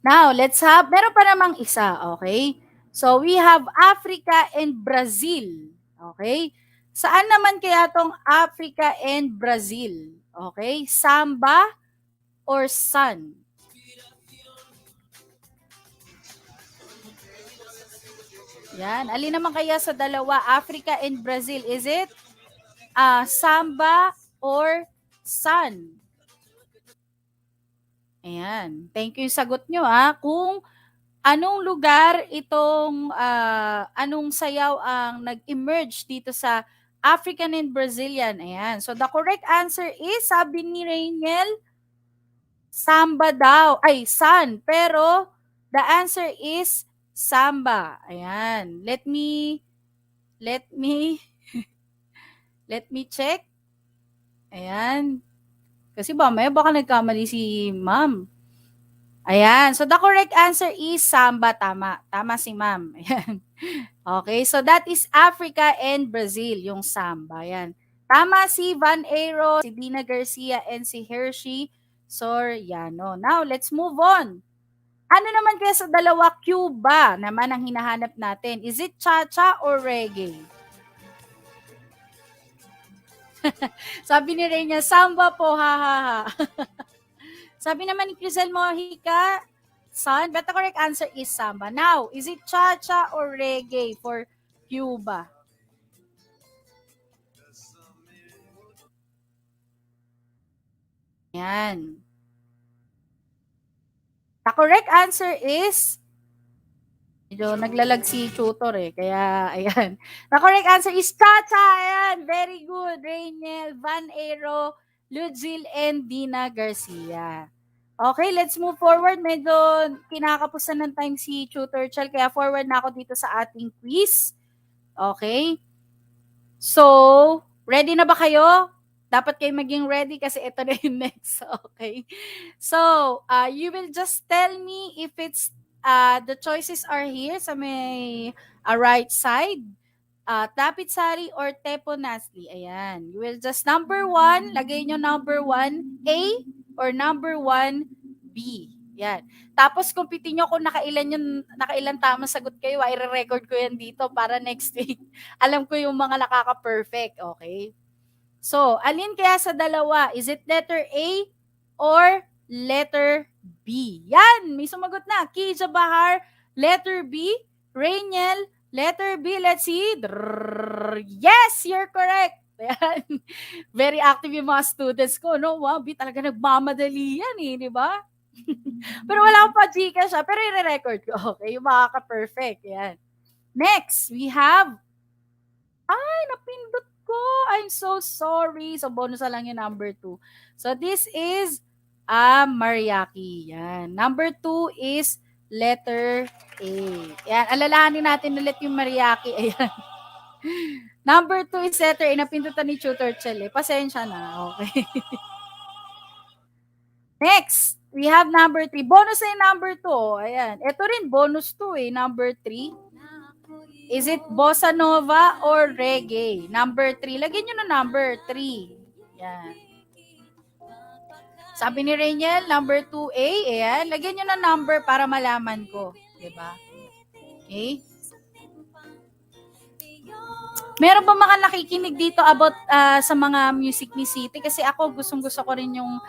Now, meron pa namang isa, okay? So, we have Africa and Brazil. Okay? Saan naman kaya tong Africa and Brazil? Okay? Samba or sun? Yan. Alin naman kaya sa dalawa, Africa and Brazil? Is it samba or sun? Ayan. Thank you yung sagot nyo kung anong lugar anong sayaw ang nag-emerge dito sa African and Brazilian. Ayan. So the correct answer is, sabi ni Rainiel, samba daw. Ay, sun. Pero the answer is samba. Ayan. Let me check. Ayan. Kasi baka nagkamali si ma'am. Ayan. So, the correct answer is samba. Tama. Tama si ma'am. Ayan. Okay. So, that is Africa and Brazil, yung samba. Ayan. Tama si Van Aero, si Dina Garcia, and si Hershey Soriano. Now, let's move on. Ano naman kaya sa dalawa Cuba naman ang hinahanap natin? Is it ChaCha or Reggae? Sabi ni Reyna, samba po, ha ha ha. Sabi naman ni Crisel Mojica, son, but the correct answer is samba. Now, is it cha-cha or reggae for Cuba? Yan. The correct answer is, medyo naglalag si tutor kaya ayan. The correct answer is cha-cha. Ayan, very good. Rainiel, Van Aero, Ludzil, and Dina Garcia. Okay, let's move forward. Medyo kinakapusan ng time si Tutor Chal, kaya forward na ako dito sa ating quiz. Okay? So, ready na ba kayo? Dapat kayo maging ready kasi ito na yung next. Okay? So, you will just tell me if it's the choices are here sa may right side. Tapit Sari or Tepo Nasli. Ayan. You will just number 1, lagay nyo number 1 A or number 1 B. Yan. Tapos kumpitin nyo kung nakailan tama sagot kayo. I-record ko yan dito para next week. Alam ko yung mga nakaka-perfect. Okay? So, alin kaya sa dalawa? Is it letter A or letter B? Yan. May sumagot na. Kija Bahar, letter B. Rainiel, letter B. Let's see. Yes, you're correct. Ayan. Very active yung mga students ko, no? Wow, B talaga nagmamadali yan di ba? Pero wala akong pa-Gcash pero i-record ko. Okay, yung makaka-perfect. Yan. Next, we have napindot ko. I'm so sorry. So, bonus na lang yung number 2. So, this is Mariachi. Yan. Number 2 is letter A. Yan. Alalahanin natin ulit yung Mariachi. Ayan. Number 2 is letter A. Napindutan ni Tutor Chele. Pasensya na. Okay. Next, we have number 3. Bonus na yung number 2. Ayan. Ito rin, bonus 2 Number 3. Is it Bossa Nova or Reggae? Number 3. Lagyan nyo na number 3. Yan. Sabi ni Rainiel, number 2A. Ayan. Lagyan nyo na number para malaman ko. Diba? Okay? Meron ba mga nakikinig dito about sa mga music ni City? Kasi ako gustong-gusto ko rin yung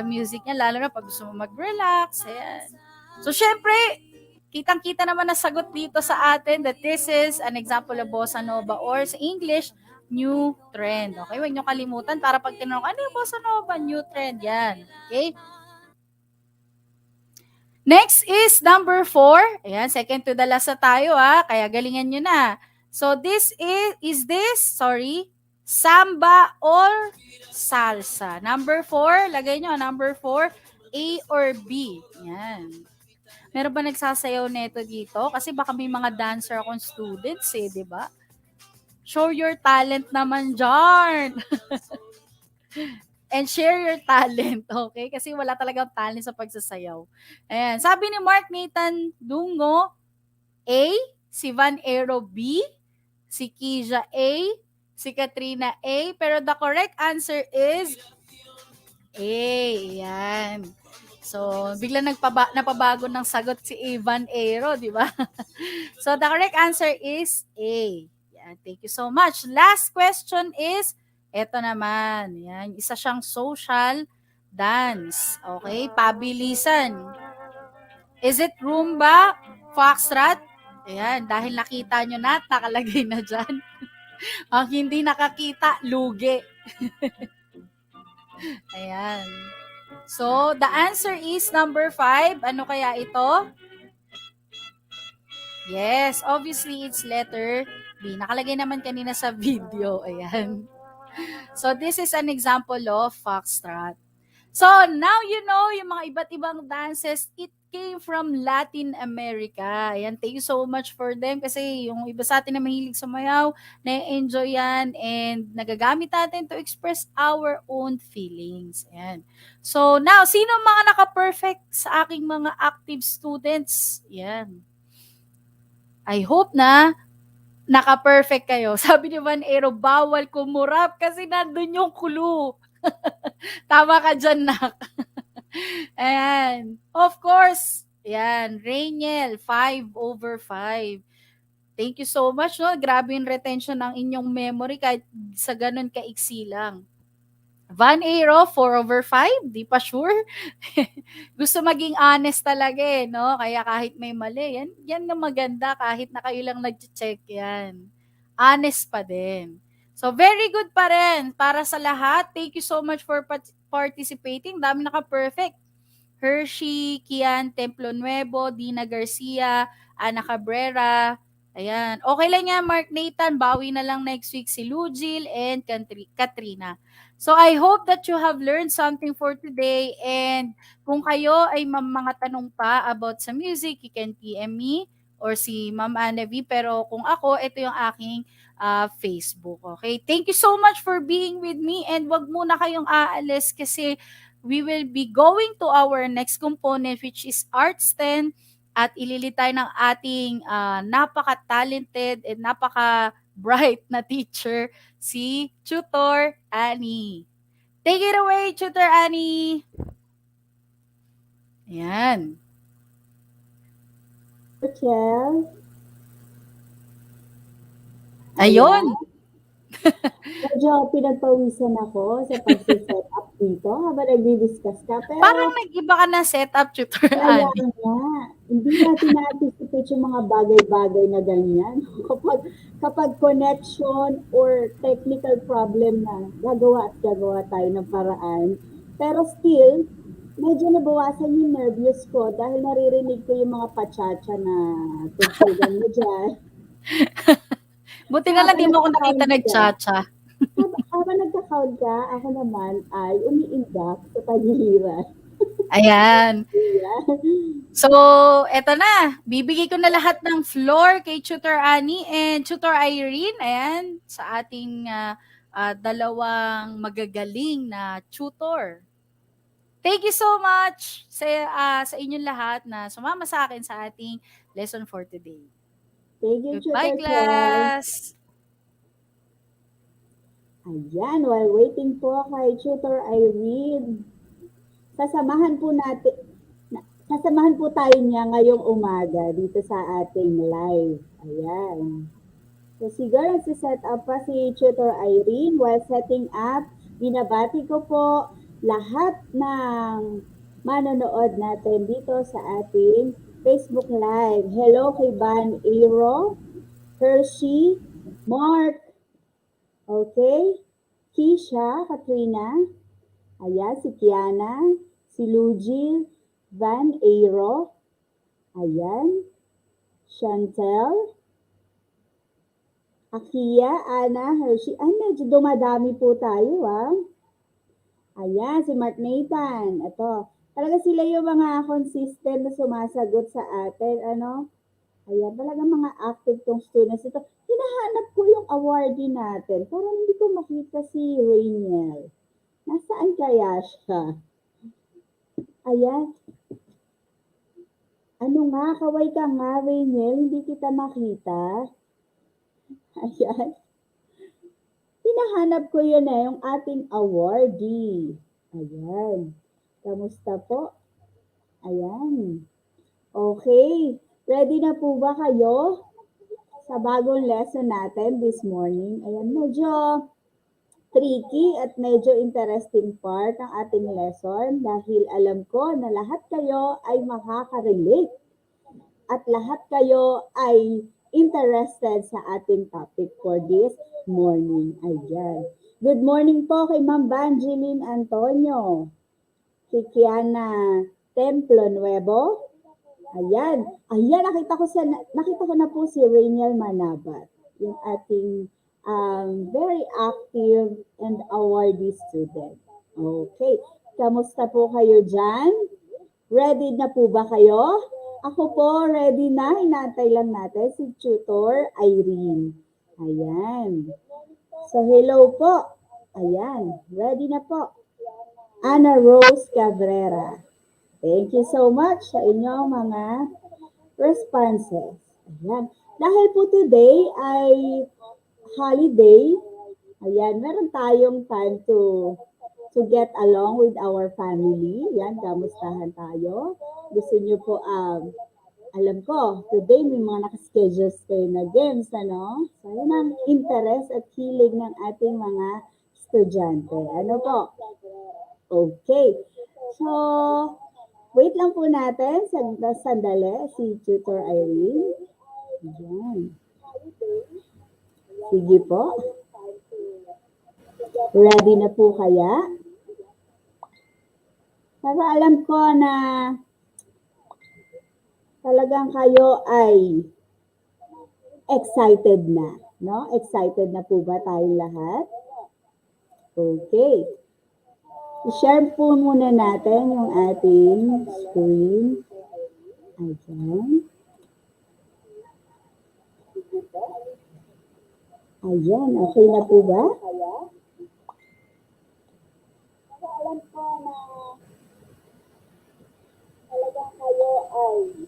music niya, lalo na pag gusto mo mag-relax. Ayan. So, syempre, kitang-kita naman na sagot dito sa atin that this is an example of Bossa Nova or sa English, new trend. Okay, huwag niyo kalimutan para pag tinanong, ano yung Bossa Nova? New trend, yan. Okay? Next is number 4. Ayan, second to the last na tayo kaya galingan nyo na. So this is this, samba or salsa? Number 4, lagay nyo, number 4, A or B? Ayan. Meron ba nagsasayaw neto dito? Kasi baka may mga dancer akong students di ba? Show your talent naman dyan. And share your talent, okay? Kasi wala talagang talent sa pagsasayaw. Ayan. Sabi ni Mark Nathan Dungo, A, si Van Aero B, si Kija A, si Katrina A, pero the correct answer is A. Ayan. So, bigla napabago ng sagot si Van Aero, di ba? So, the correct answer is A. Yan. Thank you so much. Last question is, eto naman. Yan. Isa siyang social dance. Okay? Pabilisan. Is it rumba, foxtrot? Ayan. Dahil nakita nyo na, nakalagay na dyan. Ang hindi nakakita, lugi. Ayan. So, the answer is number 5. Ano kaya ito? Yes, obviously it's letter B. Nakalagay naman kanina sa video. Ayan. So, this is an example of foxtrot. So, now you know yung mga iba't ibang dances, it came from Latin America. Ayan, thank you so much for them kasi yung iba sa atin na mahilig sumayaw, na-enjoy yan, and nagagamit natin to express our own feelings. Ayan. So, now, sino mga naka-perfect sa aking mga active students? Ayan. I hope na naka-perfect kayo. Sabi ni Van Aero, bawal kumurap kasi nandun yung clue. Tama ka dyan, nak. Ayan. Of course, ayan, Rainiel, 5/5. Thank you so much, no? Grabe yung retention ng inyong memory kahit sa ganun kaiksi lang. Van Aero, 4/5, di pa sure. Gusto maging honest talaga no? Kaya kahit may mali, yan na maganda kahit na kayo lang nag-check yan. Honest pa din. So, very good pa rin para sa lahat. Thank you so much for participating. Dami naka-perfect. Hershey, Kian Templo Nuevo, Dina Garcia, Ana Cabrera. Ayan. Okay lang yan, Mark Nathan. Bawi na lang next week si Lujil and Katrina. So, I hope that you have learned something for today. And kung kayo ay mga tanong pa about sa music, you can PM me or si Ma'am Anavi. Pero kung ako, ito yung aking Facebook. Okay? Thank you so much for being with me. And wag muna kayong aalis kasi we will be going to our next component which is Arts 10 at ililitay ng ating napaka-talented and napaka-bright na teacher, si Tutor Annie. Take it away, Tutor Annie! Ayan. Rachel? Ayun. Medyo pinagpawisan ako sa pag-set up dito habang nagdi-discuss ka. Pero Parang nag-iba ka na setup, Tutor kaya Annie. nga, hindi natin na-anticipate yung mga bagay-bagay na ganyan. Kapag connection or technical problem na, gagawa tayo ng paraan. Pero still, medyo nabawasan yung nervous ko dahil naririnig ko yung mga pa-ChaCha na tugtugan mo dyan. Buti na lang di mo ako nakita nag-ChaCha. Habang nagka-count ka, ako naman ay umiindak sa paghihirap. Ayan. Yeah. So, eto na. Bibigay ko na lahat ng floor kay Tutor Annie and Tutor Irene. Ayan, sa ating dalawang magagaling na tutor. Thank you so much sa inyong lahat na sumama sa akin sa ating lesson for today. Thank you, Goodbye, Tutor class! Ayan, while waiting po kay Tutor Irene, sasamahan po tayo niya ngayong umaga dito sa ating live. Ayan. So siguro nagsiset up pa si Tutor Irene. While setting up, binabati ko po lahat ng manonood natin dito sa ating Facebook Live. Hello kay Van Aero, Hershey, Mark, okay, Keisha, Katrina, ayan, si Kiana, si Lugil, Van Aero, ayan, Chantel, Akia, Ana, Hershey. Ay, medyo dumadami po tayo, ah. Ayan, si Mark Nathan. Ito. Talaga sila yung mga consistent na sumasagot sa atin, ano? Ayan, talaga mga active tong students. Ito, hinahanap ko yung awardee natin. Parang hindi ko makita si Rainiel. Nasaan kaya siya? Ayan. Ano nga, kaway ka nga, Rainiel. Hindi kita makita. Ayan. Hinahanap ko yun yung ating awardee. Ayan. Kamusta po? Ayan. Okay. Ready na po ba kayo sa bagong lesson natin this morning? Ayan, medyo tricky at medyo interesting part ng ating lesson dahil alam ko na lahat kayo ay makaka-relate at lahat kayo ay interested sa ating topic for this morning. Ayan. Good morning po kay Ma'am Banjeline Antonio, si Kiana Templo Nuevo. Ayan. Ayan, nakita ko na po si Rainiel Manabat, yung ating very active and awardee student. Okay. Kamusta po kayo dyan? Ready na po ba kayo? Ako po, ready na. Inaantay lang natin si Tutor Irene. Ayan. So, hello po. Ayan. Ready na po. Ana Rose Cabrera. Thank you so much sa inyong mga responses. Ayan. Dahil po today ay holiday, ayan, meron tayong time to get along with our family. Yan, kamustahan tayo. Gusto niyo po, alam ko, today may mga nakaschedules kayo na games, ano? So, yun ang interest at hilig ng ating mga estudyante. Ano po? Okay. So, wait lang po natin, sandali, si Tutor Irene. Ayan. Sige po. Ready na po kaya? Pero alam ko na talagang kayo ay excited na, no? Excited na po ba tayong lahat? Okay. I-share po muna natin yung ating screen. Ayan. Ayan, okay na po ba? Alam ko na talagang kayo ay...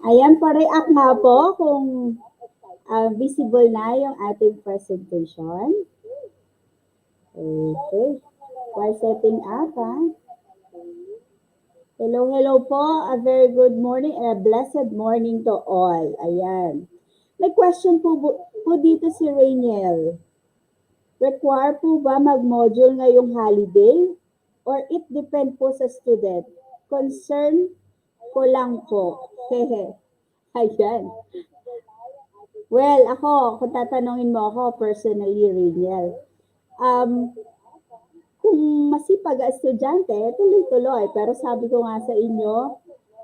Ayan, pa-react nga po kung visible na yung ating presentation. Okay. While setting up, ha? Hello po. A very good morning and a blessed morning to all. Ayan. May question po dito si Rainiel. Require po ba mag-module ngayong holiday? Or it depend po sa student? Concern ko lang po. Hehe. Ayan. Well, kung tatanungin mo ako, personally, Rainiel, kung masipag ang estudyante, tuloy-tuloy. Pero sabi ko nga sa inyo,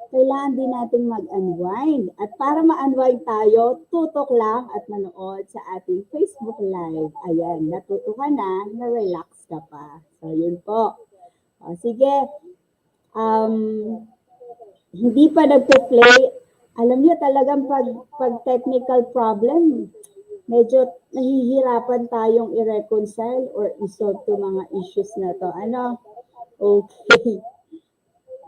kailangan din natin mag-unwind. At para ma-unwind tayo, tutok lang at manood sa ating Facebook Live. Ayan, natuto ka na-relax ka pa. So, yun po. O, sige, hindi pa nagpe-play. Alam niyo talagang pag technical problem, medyo nahihirapan tayong i-reconcile or i-solve to mga issues na to. Ano? Okay.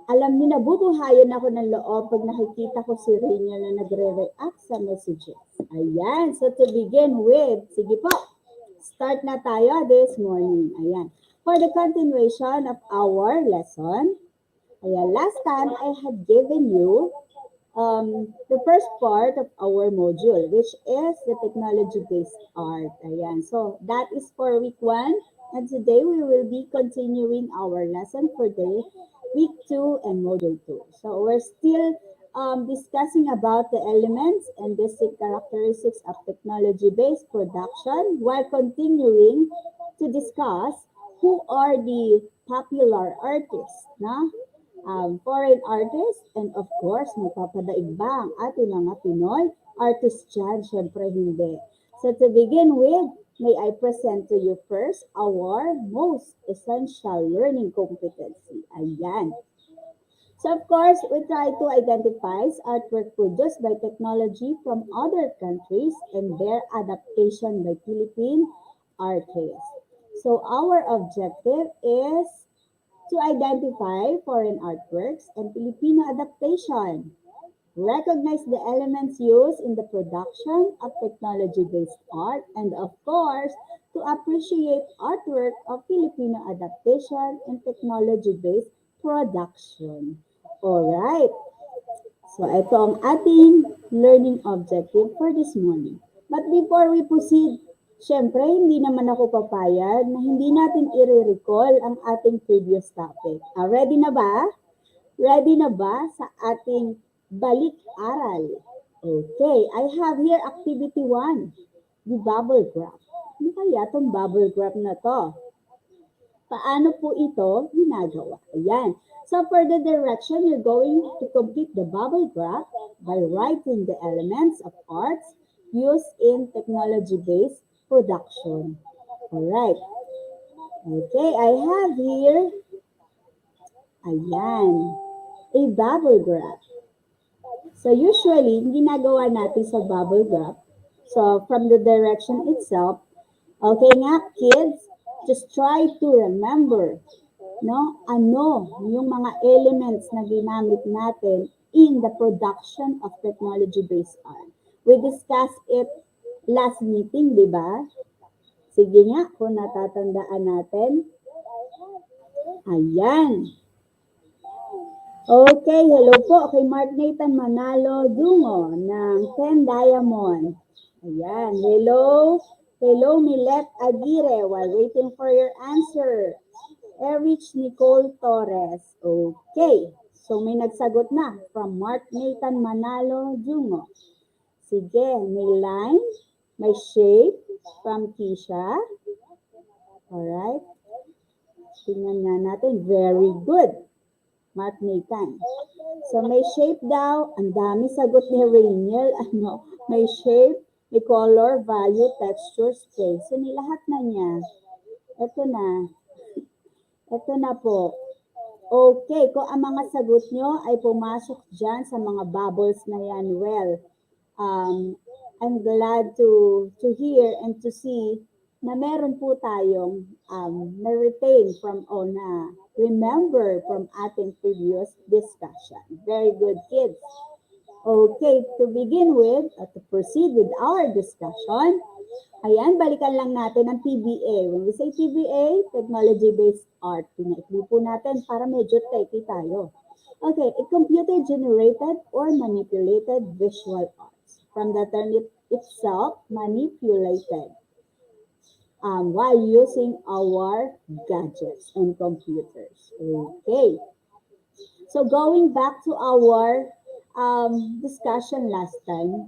Alam niyo, nabubuhayan ako ng loob pag nakikita ko si Rina na nagre-react sa messages. Ayan. So to begin with, sige po, start na tayo this morning. Ayan. For the continuation of our lesson, ayan, last time I had given you the first part of our module, which is the technology-based art. Ayan. So, that is for week 1. And today, we will be continuing our lesson for the week 2 and module 2. So, we're still discussing about the elements and basic characteristics of technology-based production while continuing to discuss who are the popular artists, na? Foreign artists, and of course, magpapadaig ba ang ating mga Pinoy artists dyan? Siyempre hindi. So to begin with, may I present to you first our most essential learning competency. Ayan. So of course, we try to identify artwork produced by technology from other countries and their adaptation by Philippine artists. So our objective is to identify foreign artworks and Filipino adaptation, recognize the elements used in the production of technology-based art, and of course, to appreciate artwork of Filipino adaptation and technology-based production. Alright, so ito ang ating learning objective for this morning. But before we proceed, syempre, hindi naman ako papayag na hindi natin i-recall ang ating previous topic. Ready na ba? Ready na ba sa ating balik-aral? Okay, I have here activity 1, the bubble graph. Ano kaya itong bubble graph na to? Paano po ito ginagawa? Ayan. So for the direction, you're going to complete the bubble graph by writing the elements of arts used in technology-based production. Alright. Okay, I have here, ayan, a bubble graph. So usually, ginagawa natin sa bubble graph, so from the direction itself, okay nga kids, just try to remember, no, ano yung mga elements na ginamit natin in the production of technology-based art. We discussed it last meeting, di ba? Sige nga, kung natatandaan natin. Ayan. Okay, hello po kay Mark Nathan Manalo Dungo ng 10 Diamond. Ayan, hello. Hello, Milet Aguirre, while waiting for your answer. Erich Nicole Torres. Okay, so may nagsagot na from Mark Nathan Manalo Dungo. Sige, may line, may shape from Kisha. Alright. Tingnan nga natin. Very good. Mark Nathan. So may shape daw. Ang dami sagot ni Rainiel. Ano? May shape, may color, value, texture, space. So nilahat na niya. Ito na. Ito na po. Okay. Kung ang mga sagot nyo ay pumasok dyan sa mga bubbles na yan, well, I'm glad to hear and to see na meron po tayong na-retain from o na remember from ating previous discussion. Very good, kids. Okay, to begin with, to proceed with our discussion, ayan, balikan lang natin ang TBA. When we say TBA, technology-based art, pinaikli po natin para medyo techy tayo. Okay, a computer-generated or manipulated visual arts. From the term itself, manipulated. While using our gadgets and computers. Okay. So going back to our discussion last time,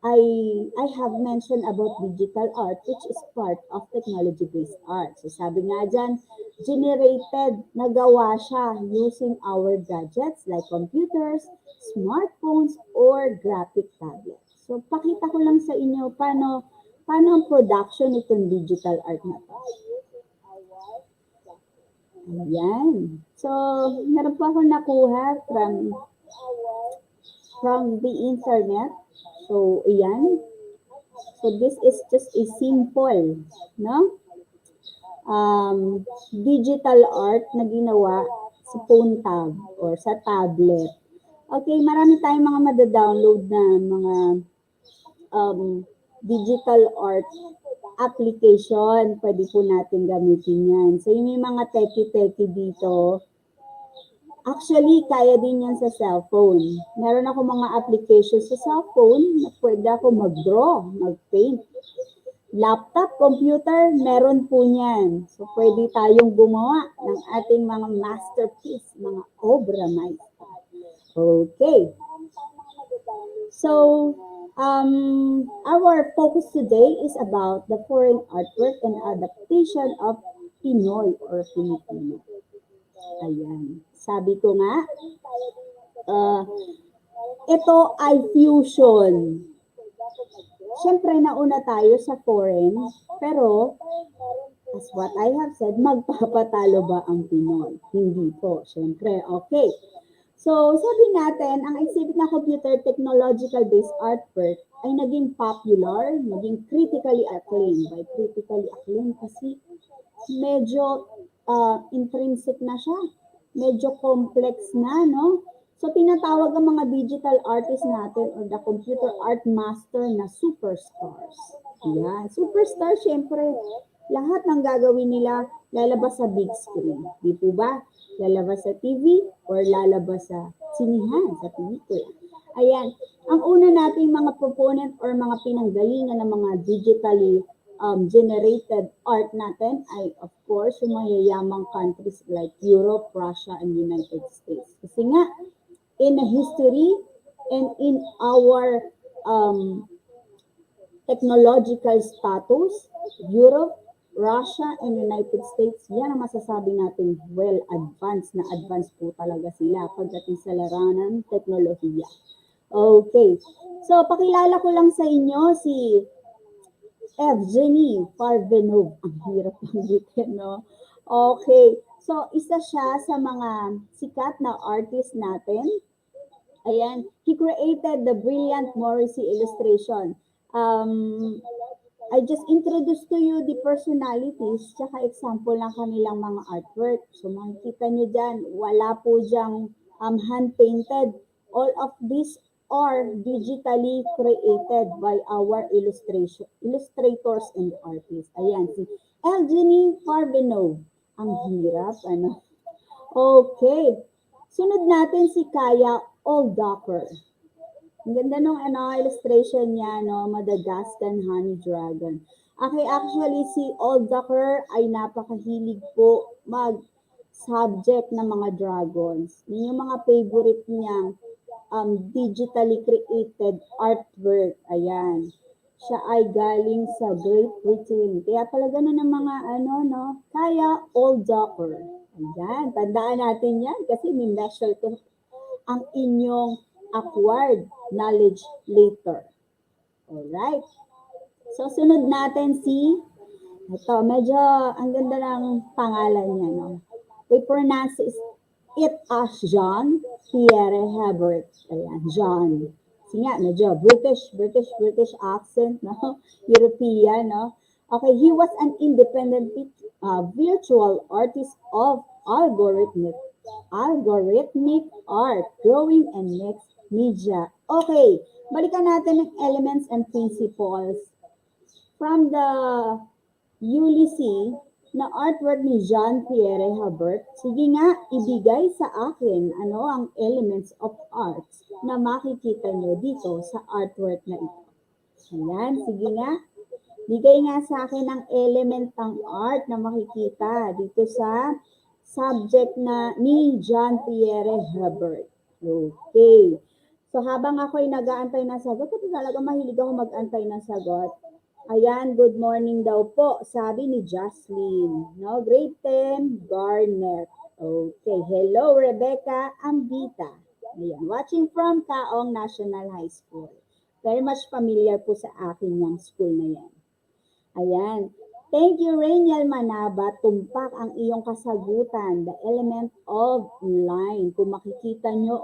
I have mentioned about digital art, which is part of technology-based art. So sabi nga dyan, generated, nagawa siya using our gadgets like computers, smartphones, or graphic tablets. So pakita ko lang sa inyo paano ang production itong digital art na to. Ayan. So, meron po ako nakuha from the internet. So, ayan. So, this is just a simple, no? Digital art na ginawa sa phone tab or sa tablet. Okay, marami tayong mga madadownload na mga digital art application. Pwede po natin gamitin yan. So, yung mga techie-techie dito, Actually, kaya din yan sa cellphone. Meron ako mga applications sa cellphone na pwede ako mag-draw, mag-paint. Laptop, computer, meron po niyan. So, pwede tayong gumawa ng ating mga masterpiece, mga obra maestra. Okay. So, our focus today is about the foreign artwork and adaptation of Pinoy or Filipino. Ayan. Sabi ko nga, ito ay fusion. Siyempre, nauna tayo sa foreign, pero as what I have said, magpapatalo ba ang Pinoy? Hindi po, siyempre. Okay. So, sabi natin, ang exhibit na computer technological-based artwork ay naging popular, naging critically acclaimed. By critically acclaimed kasi medyo intrinsic na siya. Medyo complex na, no? So, tinatawag ang mga digital artists natin or the computer art master na superstars. Yan. Superstar, syempre, lahat ng gagawin nila lalabas sa big screen. Di po ba? Lalabas sa TV or lalabas sa sinihan, sa pelikula. Ayan. Ang una nating mga proponent or mga pinanggalingan ng mga digitally generated art natin ay of course yung mayayamang countries like Europe, Russia, and United States. Kasi nga, in history and in our technological status, Europe, Russia, and United States, yan ang masasabi natin well advanced na advanced po talaga sila pagdating sa larangan teknolohiya. Okay. So, pakilala ko lang sa inyo si Evgeny Parvenov. Ang hirap panggitin, no? Okay. So, isa siya sa mga sikat na artist natin. Ayan. He created the brilliant Morrissey illustration. I just introduced to you the personalities tsaka example ng kanilang mga artwork. So, makikita nyo dyan, wala po dyang hand-painted. All of these are digitally created by our illustrators and artists. Ayan, si Evgeny Parvenov. Ang hirap, ano? Okay. Sunod natin si Kaya Oldaker. Ang ganda nung illustration niya, no? Madagascar Honey Dragon. Okay, actually, si Oldaker ay napakahilig po mag-subject ng mga dragons. Yun yung mga favorite niyang digitally created artwork. Ayan. Siya ay galing sa Great Britain. Kaya pala ganun ang mga Kaya Oldaker. Ayan, tandaan natin yan kasi may-measure ko ang inyong acquired knowledge later. Alright. So, sunod natin ito, medyo ang ganda ng pangalan niya, no? We pronounce it as John Pierre Hebert. Ayan, John. Kasi nga, medyo British accent, no? European, no? Okay, he was an independent virtual artist of algorithmic art, drawing, and mixed media. Okay, balikan natin ng elements and principles from the Eulation na artwork ni Jean-Pierre Hebert. Sige nga, ibigay sa akin ang elements of art na makikita nyo dito sa artwork na ito. Ayan, sige nga. Bigay nga sa akin ang element ng art na makikita dito sa subject na ni Jean-Pierre Hebert. Okay. So, habang ako'y nag-aantay ng sagot, kasi talaga mahilig ako mag-antay ng sagot. Ayan, good morning daw po, sabi ni Jocelyn. No, grade 10, Garnet. Okay, hello, Rebecca Ambita. Ayan, watching from Kaong National High School. Very much familiar po sa akin yung school na yan. Ayan. Thank you, Rainiel Manaba. Tumpak ang iyong kasagutan. The element of line. Kung makikita nyo,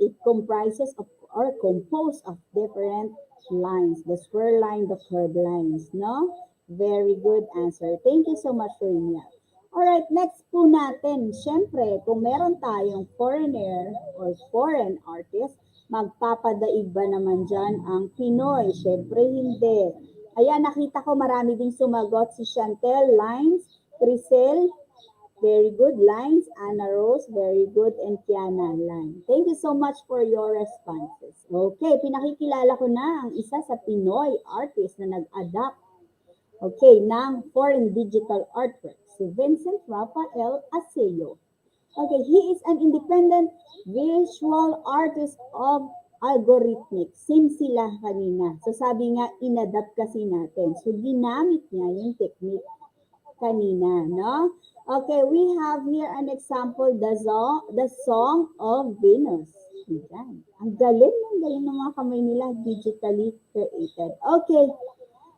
it comprises of or composed of different lines. The square line, the curved lines, no? Very good answer. Thank you so much, Rainiel. Alright, next po natin. Siyempre, kung meron tayong foreigner or foreign artist, magpapadaig ba naman dyan ang Pinoy? Siyempre, hindi. Ayan, nakita ko marami ding sumagot si Chantel Lines, Crisel, Very good lines. Anna Rose, very good. And Kiana, line. Thank you so much for your responses. Okay, pinakikilala ko na ang isa sa Pinoy artist na nag-adapt, okay, ng foreign digital artwork, si Vincent Rafael Aseo. Okay, he is an independent visual artist of algorithmic. Same sila kanina. So sabi nga, inadapt kasi natin. So ginamit niya yung technique kanina, no? Okay, we have here an example, the song of Venus. Ayan. Ang galing ng mga kamay nila, digitally created. Okay,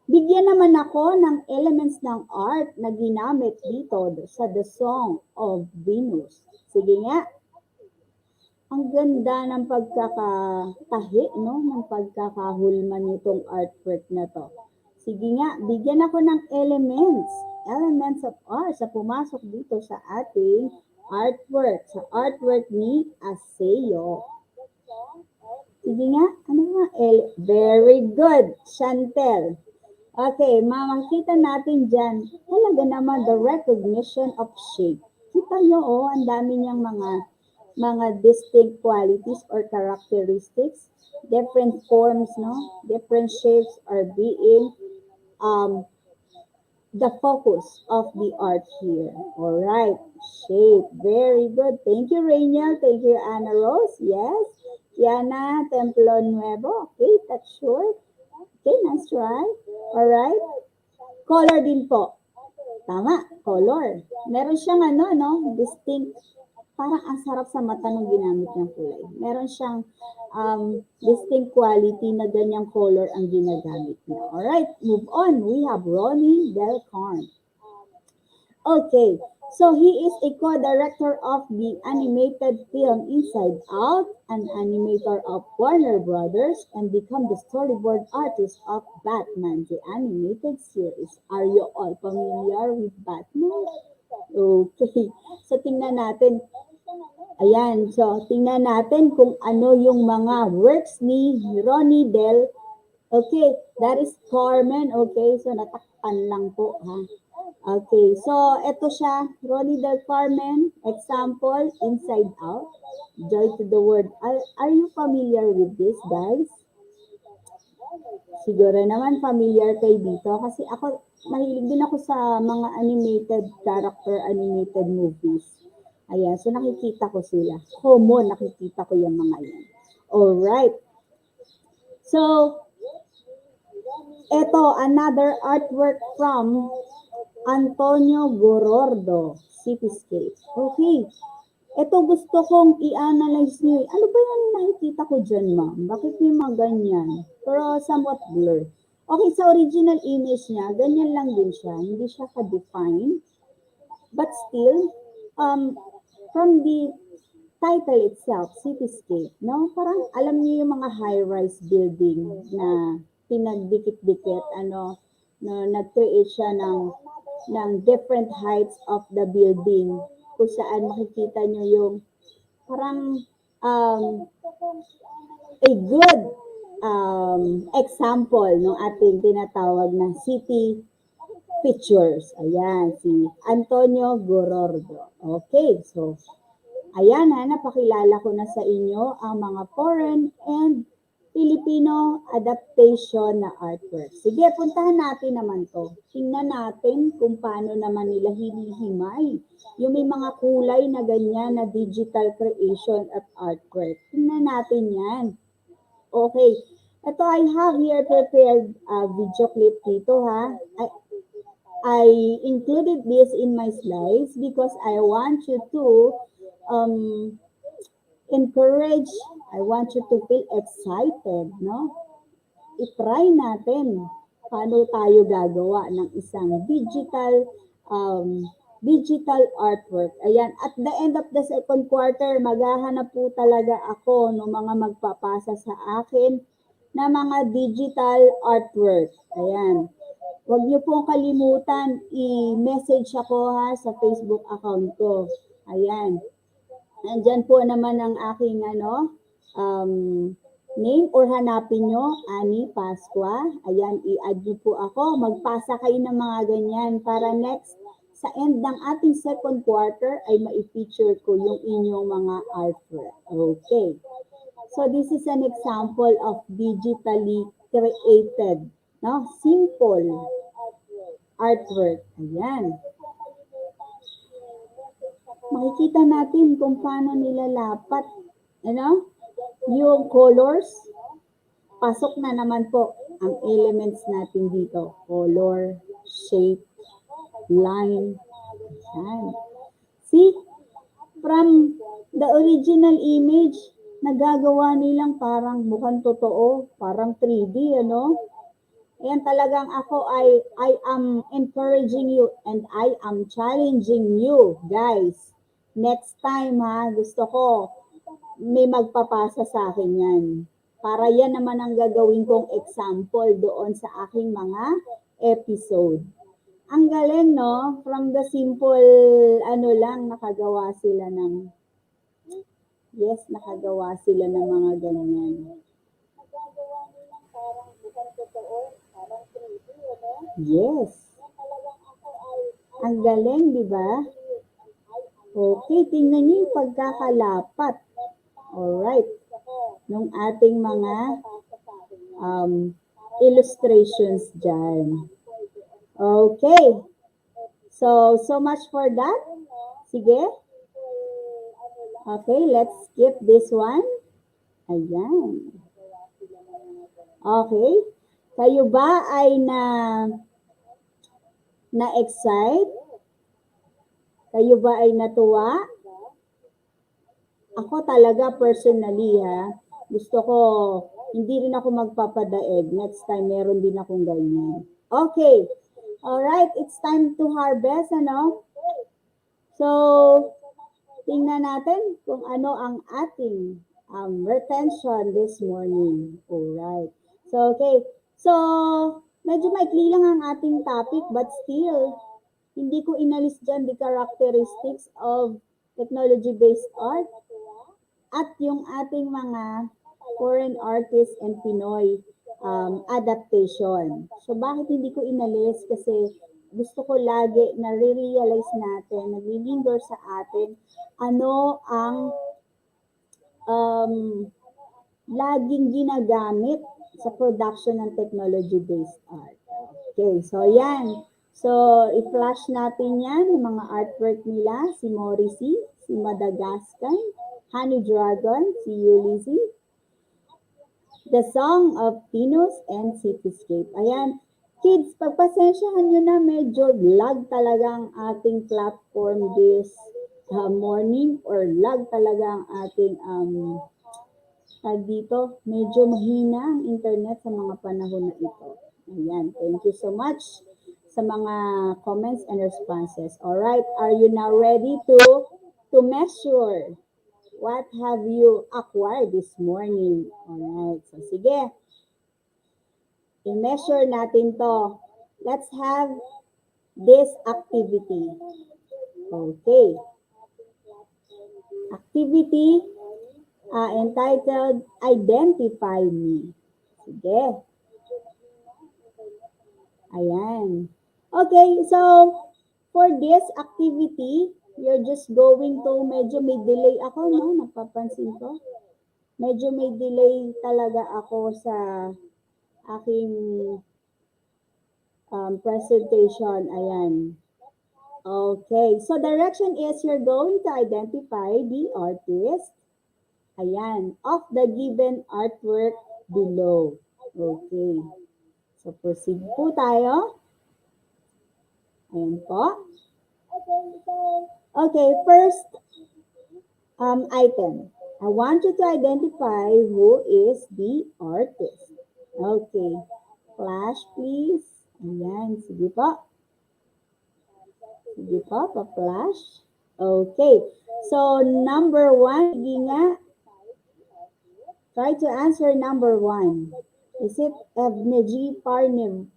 bigyan naman ako ng elements ng art na ginamit dito sa The Song of Venus. Sige nga. Ang ganda ng pagkakatahi, no? Ng pagkakahulman nitong artwork na to. Sige nga, bigyan ako ng elements of art sa pumasok dito sa ating artwork ni Aseo. Sige nga, ano nga? Very good, Chantel. Okay, makikita natin dyan, talaga naman the recognition of shape. Kita nyo, ang dami niyang mga distinct qualities or characteristics, different forms, no? Different shapes are being the focus of the art here. All right, shape, very good. Thank you, Rainiel. Thank you, Anna Rose. Yes. Kiana Templo Nuevo. Okay, that's short. Okay, nice try. All right. Color din po. Tama, color. Meron siyang distinct, parang ang sarap sa mata nung ginamit niyang kulay. Meron siyang distinct quality na ganyang color ang ginagamit niya. Alright, move on. We have Ronnie Del Carne. Okay, so he is a co-director of the animated film Inside Out, an animator of Warner Brothers, and become the storyboard artist of Batman, the animated series. Are you all familiar with Batman? Okay, so tingnan natin. Ayan, so tingnan natin kung ano yung mga works ni Ronnie Del. Okay, that is Carmen. Okay, so natakpan lang po, ha. Okay, so eto siya, Ronnie Del Carmen, example, Inside Out, Joy to the World. Are you familiar with this, guys? Siguro naman familiar kayo dito kasi ako, mahilig din ako sa mga animated movies. Ayan, so nakikita ko sila. Common, nakikita ko yung mga yan. Alright. So, eto, another artwork from Antonio Gorordo, Cityscape. Okay. Ito gusto kong i-analyze nyo. Ano ba yan nakikita ko dyan, ma'am? Bakit may mga ganyan? Pero somewhat blur. Okay, sa original image niya, ganyan lang din siya. Hindi siya ka-define. But still, from the title itself, Cityscape, no? Parang alam niyo yung mga high-rise building na pinagdikit-dikit, no, nag-create siya ng different heights of the building kung saan makikita niyo yung parang a good example ng ating tinatawag na city pictures. Ayan, si Antonio Gorordo. Okay, so ayan napakilala ko na sa inyo ang mga foreign and Filipino adaptation na artwork. Sige, puntahan natin naman to. Tingnan natin kung paano naman nila hinihimay yung may mga kulay na ganyan na digital creation at artwork. Tingnan natin yan. Okay. Ito, I have here prepared video clip dito, ha. I included this in my slides because I want you to encourage, I want you to feel excited, no? I-try natin paano tayo gagawa ng isang digital artwork. Ayan, at the end of the second quarter, maghahanap po talaga ako ng mga magpapasa sa akin na mga digital artwork. Ayan. Huwag niyo pong kalimutan, i-message ako sa Facebook account ko. Ayan. Nandyan po naman ang aking name or hanapin nyo, Ani Pasqua. Ayan, i-add nyo po ako. Magpasa kayo ng mga ganyan para next sa end ng ating second quarter ay ma-feature ko yung inyong mga artwork. Okay. So this is an example of digitally created, no? Simple artwork. Ayan. Makikita natin kung paano nilalapat, yung colors. Pasok na naman po ang elements natin dito. Color, shape, line. Ayan. See, from the original image, nagagawa nilang parang mukhang totoo, parang 3D, Ayan, talagang ako I am encouraging you and I am challenging you, guys. Next time, gusto ko may magpapasa sa akin yan. Para yan naman ang gagawin kong example doon sa aking mga episode. Ang galing, no? From the simple, lang, nakagawa sila ng mga ganyan. Yes. Ang galing, di ba? Okay, tingnan niyo yung pagkakalapat. Alright. Nung ating mga illustrations dyan. Okay. So much for that. Sige. Okay, let's skip this one. Ayan. Okay. Kayo ba ay na-excite? Kayo ba ay natuwa? Ako talaga personally, gusto ko, hindi rin ako magpapadaig. Next time, meron din akong ganyan. Okay. Alright, it's time to harvest, So, tingnan natin kung ano ang ating retention this morning. Alright. So, okay. So, medyo maikli lang ang ating topic, but still, hindi ko inalis dyan the characteristics of technology-based art at yung ating mga foreign artists and Pinoy adaptation. So, bakit hindi ko inalis? Kasi gusto ko lagi na re-realize natin, naglilinger sa atin, ano ang laging ginagamit sa production ng technology-based art. Okay, so yan. So, i-flash natin yan, yung mga artwork nila, si Morrissey, si Madagascar, Honey Dragon, si Eulation, The Song of Pinos, and Cityscape. Ayan, kids, pagpasensyahan nyo na, medyo lag talaga ang ating platform this morning, or lag talaga ang ating dito, medyo mahina ang internet sa mga panahon na ito. Ayan, thank you so much sa mga comments and responses. Alright, are you now ready to measure what have you acquired this morning? Alright, so sige. I-measure natin to. Let's have this activity. Okay. Activity entitled Identify Me. Sige. Ayan. Okay, so for this activity, you're just going to, medyo may delay ako, napapansin ko. Medyo may delay talaga ako sa aking presentation. Ayan. Okay, so direction is you're going to identify the artist. Ayan, of the given artwork below. Okay. So, proceed po tayo. Ayan po. Okay, first item. I want you to identify who is the artist. Okay. Flash, please. Ayan, sige po. Sige po, pa-flash. Okay. So, number 1, sige nga. Try to answer number 1. Is it Evgeny Parvenov?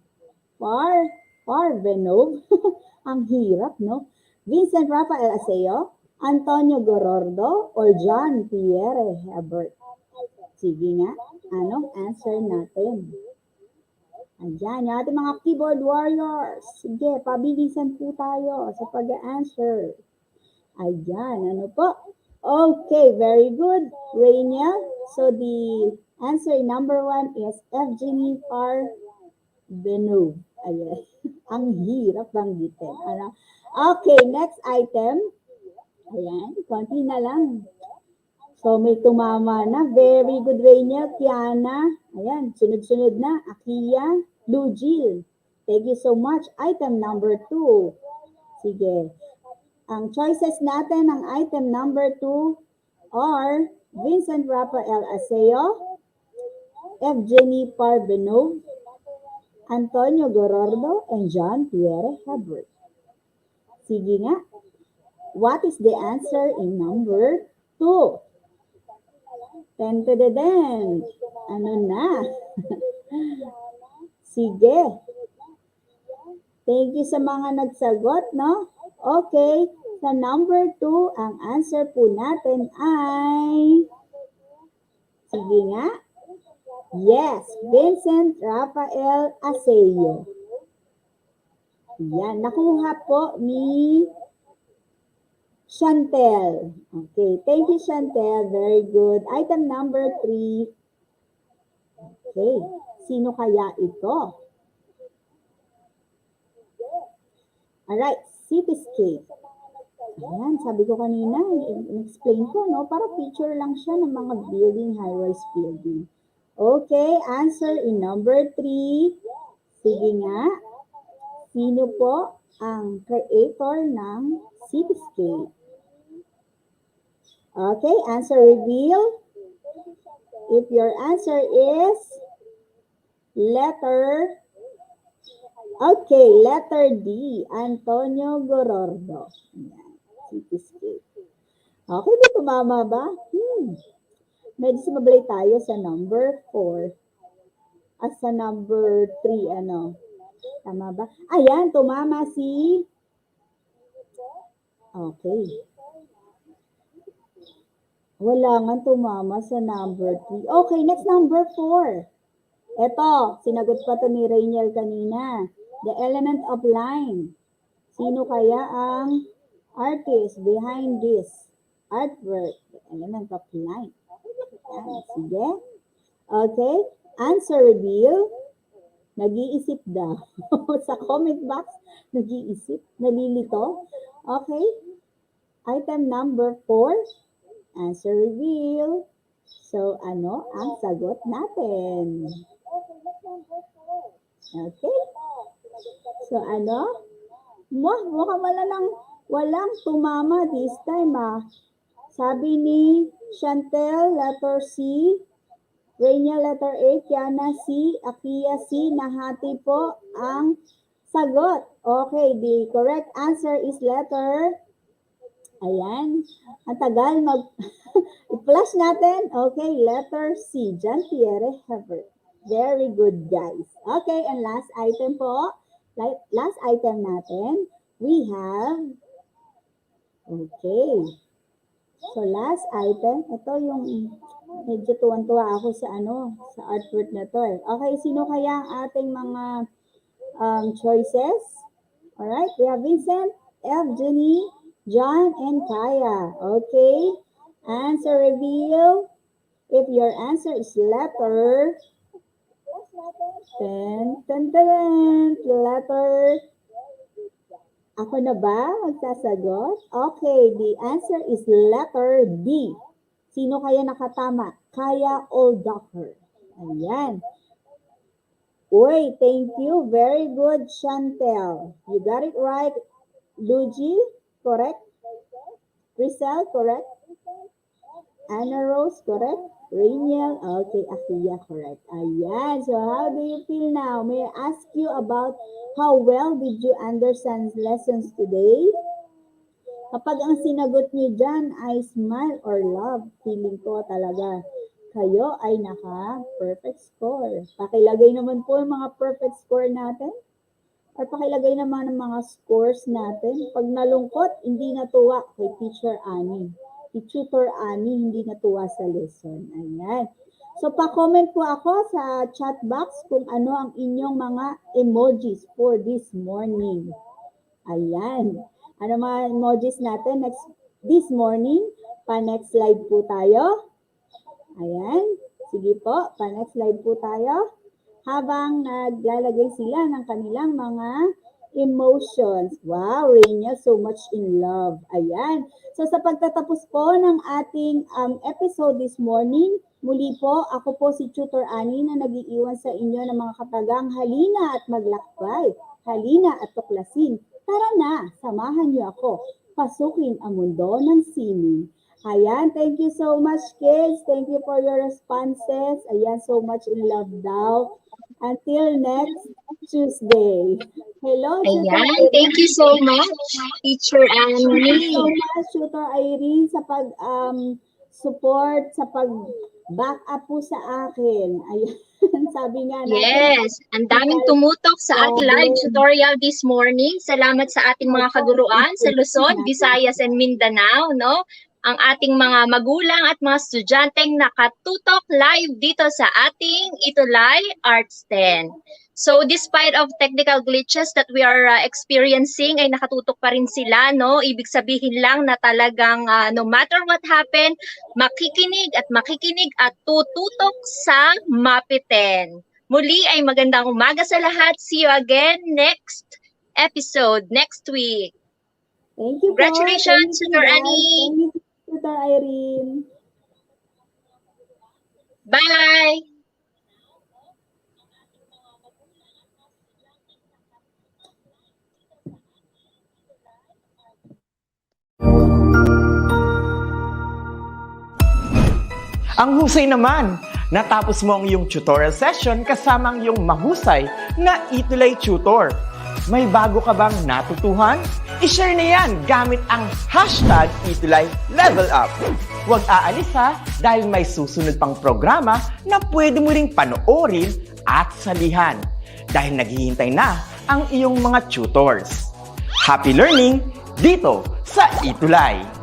Ang hirap, no? Vincent Rafael Aseo, Antonio Gorordo, or John Pierre Hebert? Sige nga, anong answer natin? Ayan, yung ating mga keyboard warriors. Sige, pabilisan po tayo sa pag-answer. Ayan, ano po? Okay, very good, Rainiel. So the answer number 1 is Evgeny Parbenov. Ayan, ang hirap banggitin. Ano? Okay, next item. Ayan, konti na lang. So may tumama na. Very good, Rainiel, Kiana. Ayan, sunod-sunod na. Akia, Lujil. Thank you so much. Item number 2. Sige. Ang choices natin ng item number 2 are Vincent Rafael Aseo, Evgeny Parbenov, Antonio Gorordo, and John Pierre Hebert. Sige nga. What is the answer in number 2? Ten. Ano na? Sige. Thank you sa mga nagsagot, no? Okay. Sa number 2, ang answer po natin ay... Sige nga. Yes, Vincent Rafael Aseo. Yan, nakuha po ni Chantel. Okay, thank you, Chantel. Very good. Item number 3. Okay, sino kaya ito? Alright, cityscape. Ayan, sabi ko kanina, in-explain ko, no? Para picture lang siya ng mga building, high-rise building. Okay, answer in number 3. Sige nga, sino po ang creator ng cityscape? Okay, answer reveal. If your answer is letter D, Antonio Gorordo. Ayan, cityscape. Okay, di tumama ba? Medyo sumablay tayo sa number 4. At sa number 3, ano? Tama ba? Ayan, tumama si... Okay. Wala nga tumama sa number 3. Okay, next number 4. Ito, sinagot pa to ni Rainiel kanina. The element of line. Sino kaya ang artist behind this artwork? The element of line. Ayan, sige. Okay, answer reveal. Nag-iisip daw. Sa comment box, nag-iisip, nalilito. Okay, item number 4. Answer reveal. So, ano ang sagot natin? Okay. So, ano? Mukhang walang tumama this time, ah. Sabi ni Chantel, letter C. Rainiel, letter A. Kiana, C. Akia, C. Nahati po ang sagot. Okay, the correct answer is letter... Ayan. Ang tagal i-flash natin. Okay, letter C. John Pierre Hebert. Very good, guys. Okay, and last item po. Last item natin, we have... Okay. So, last item. Ito yung medyo tuwan-tuwa ako sa artwork na to eh. Okay, sino kaya ang ating mga choices? Alright, we have Vincent, Evgeny, John, and Kaya. Okay. Answer reveal. If your answer is letter... Letter... Ako na ba magsasagot? Okay. The answer is letter D. Sino kaya nakatama? Kaya Oldacher. Ayan. Uy, thank you. Very good, Chantel. You got it right. Luigi? Correct. Rizal, correct. Anna Rose, correct. Rainiel, okay. Akia, correct. Ayan. So, how do you feel now? May I ask you about how well did you understand lessons today? Kapag ang sinagot niyo dyan ay smile or love, feeling ko talaga kayo ay naka-perfect score. Pakilagay naman po yung mga perfect score natin. Or pakilagay naman ang mga scores natin. Pag nalungkot, hindi natuwa kay Teacher Annie. si Tutor Annie hindi natuwa sa lesson. Ayan. So, pa-comment po ako sa chat box kung ano ang inyong mga emojis for this morning. Ayan. Ano mga emojis natin this morning? Pa-next slide po tayo. Ayan. Sige po, pa-next slide po tayo. Habang naglalagay sila ng kanilang mga emotions. Wow, Rainya, so much in love. Ayan. So sa pagtatapos po ng ating episode this morning, muli po, ako po si Tutor Annie na nag-iiwan sa inyo ng mga katagang halina at maglakbay. Halina at tuklasin. Tara na, samahan niyo ako. Pasukin ang mundo ng sining. Ayan, thank you so much, kids. Thank you for your responses. Ayan, so much in love daw. Until next Tuesday. Hello, Tutor Ayan, thank you so much, Teacher Thank you Annie. so much, Tutor Irene, sa pag-support, sa pag-back up po sa akin. Ayan, sabi nga natin. Yes, ang daming tumutok sa ating live tutorial this morning. Salamat sa ating mga kaguruan sa Luzon, Visayas, and Mindanao, no? Ang ating mga magulang at mga estudyanteng nakatutok live dito sa ating ETUlay Arts 10. So despite of technical glitches that we are experiencing, ay nakatutok pa rin sila, no? Ibig sabihin lang na talagang no matter what happened, makikinig at tututok sa MAPEH. Muli ay magandang umaga sa lahat. See you again next episode, next week. Thank you po. Congratulations, Thank you, Tutor guys. Annie. Thank you, Tutor Irene. Bye! Ang husay naman! Natapos mo ang iyong tutorial session kasama ang iyong mahusay na ETUlay tutor. May bago ka bang natutuhan? I-share na yan gamit ang hashtag #ETUlayLevelUp. Huwag aalis ha dahil may susunod pang programa na pwede mo ring panoorin at salihan dahil naghihintay na ang iyong mga tutors. Happy learning dito sa ETUlay!